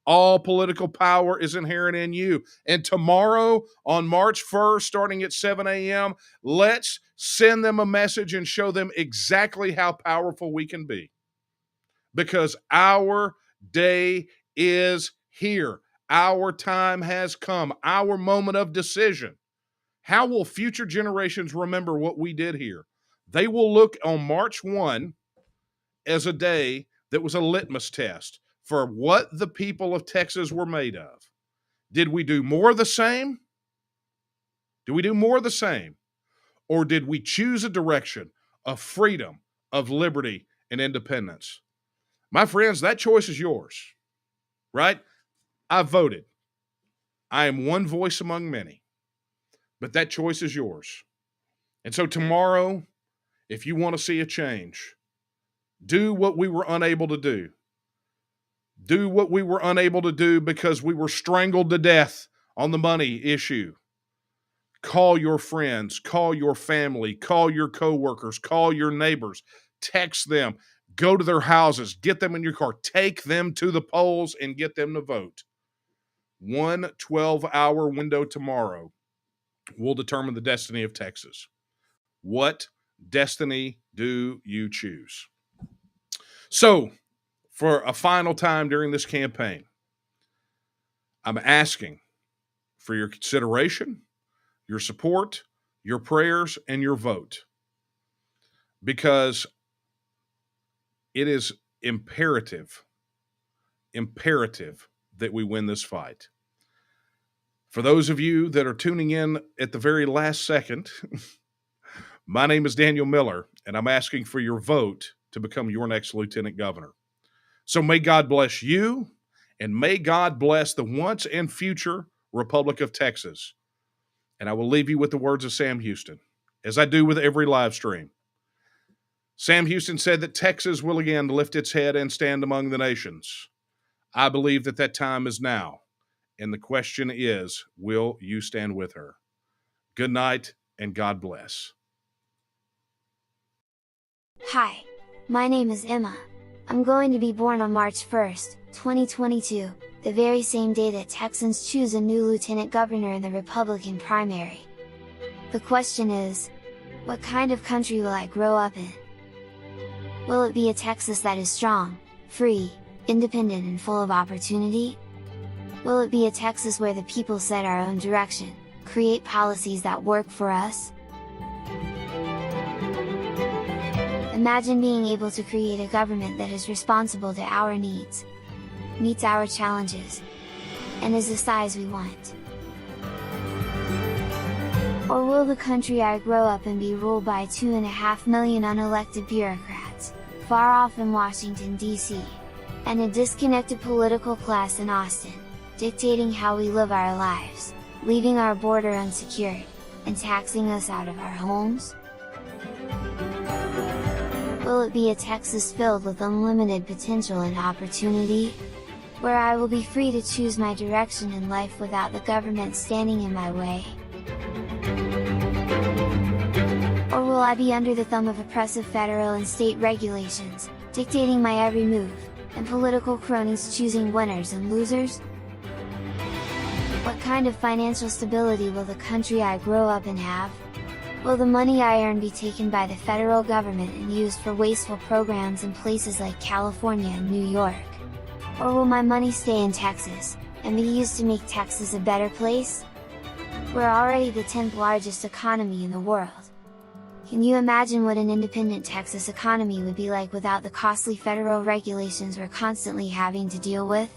All political power is inherent in you. And tomorrow, on March 1st, starting at 7 a.m., let's send them a message and show them exactly how powerful we can be. Because our day is here. Our time has come. Our moment of decision. How will future generations remember what we did here? They will look on March 1 as a day that was a litmus test for what the people of Texas were made of. Did we do more of the same? Did we do more of the same? Or did we choose a direction of freedom, of liberty, and independence? My friends, that choice is yours, right? I voted. I am one voice among many. But that choice is yours. And so tomorrow, if you want to see a change, do what we were unable to do. Do what we were unable to do because we were strangled to death on the money issue. Call your friends, call your family, call your coworkers, call your neighbors, text them, go to their houses, get them in your car, take them to the polls and get them to vote. One 12-hour window tomorrow will determine the destiny of Texas. What destiny do you choose? So, for a final time during this campaign, I'm asking for your consideration, your support, your prayers, and your vote. Because it is imperative that we win this fight. For those of you that are tuning in at the very last second, my name is Daniel Miller, and I'm asking for your vote to become your next lieutenant governor. So may God bless you, and may God bless the once and future Republic of Texas. And I will leave you with the words of Sam Houston, as I do with every live stream. Sam Houston said that Texas will again lift its head and stand among the nations. I believe that that time is now. And the question is, will you stand with her? Good night, and God bless. Hi, my name is Emma. I'm going to be born on March 1st, 2022, the very same day that Texans choose a new lieutenant governor in the Republican primary. The question is, what kind of country will I grow up in? Will it be a Texas that is strong, free, independent, and full of opportunity? Will it be a Texas where the people set our own direction, create policies that work for us? Imagine being able to create a government that is responsible to our needs, meets our challenges, and is the size we want. Or will the country I grow up in be ruled by 2.5 million unelected bureaucrats, far off in Washington, D.C., and a disconnected political class in Austin, dictating how we live our lives, leaving our border unsecured, and taxing us out of our homes? Will it be a Texas filled with unlimited potential and opportunity, where I will be free to choose my direction in life without the government standing in my way? Or will I be under the thumb of oppressive federal and state regulations, dictating my every move, and political cronies choosing winners and losers? What kind of financial stability will the country I grow up in have? Will the money I earn be taken by the federal government and used for wasteful programs in places like California and New York? Or will my money stay in Texas, and be used to make Texas a better place? We're already the 10th largest economy in the world. Can you imagine what an independent Texas economy would be like without the costly federal regulations we're constantly having to deal with?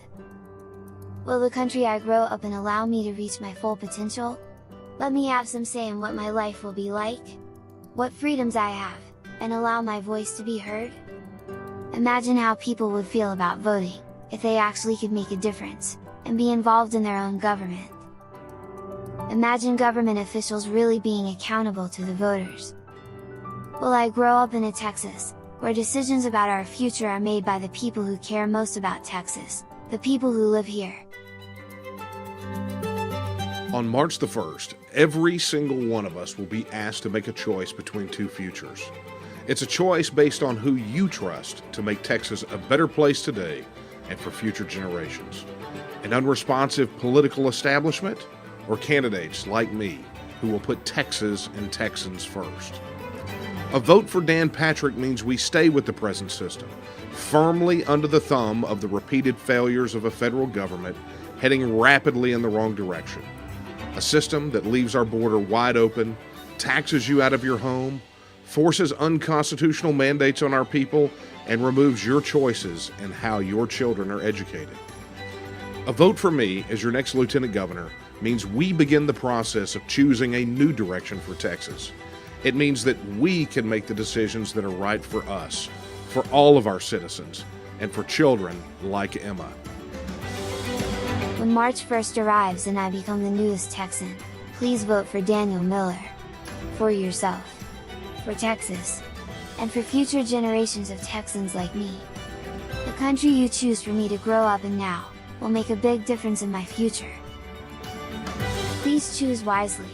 Will the country I grow up in allow me to reach my full potential? Let me have some say in what my life will be like, what freedoms I have, and allow my voice to be heard? Imagine how people would feel about voting, if they actually could make a difference, and be involved in their own government. Imagine government officials really being accountable to the voters. Will I grow up in a Texas, where decisions about our future are made by the people who care most about Texas, the people who live here? On March the 1st, every single one of us will be asked to make a choice between two futures. It's a choice based on who you trust to make Texas a better place today and for future generations. An unresponsive political establishment, or candidates like me who will put Texas and Texans first. A vote for Dan Patrick means we stay with the present system, firmly under the thumb of the repeated failures of a federal government heading rapidly in the wrong direction. A system that leaves our border wide open, taxes you out of your home, forces unconstitutional mandates on our people, and removes your choices in how your children are educated. A vote for me as your next Lieutenant Governor means we begin the process of choosing a new direction for Texas. It means that we can make the decisions that are right for us, for all of our citizens, and for children like Emma. When March 1st arrives and I become the newest Texan, please vote for Daniel Miller. For yourself, for Texas, and for future generations of Texans like me. The country you choose for me to grow up in now will make a big difference in my future. Please choose wisely.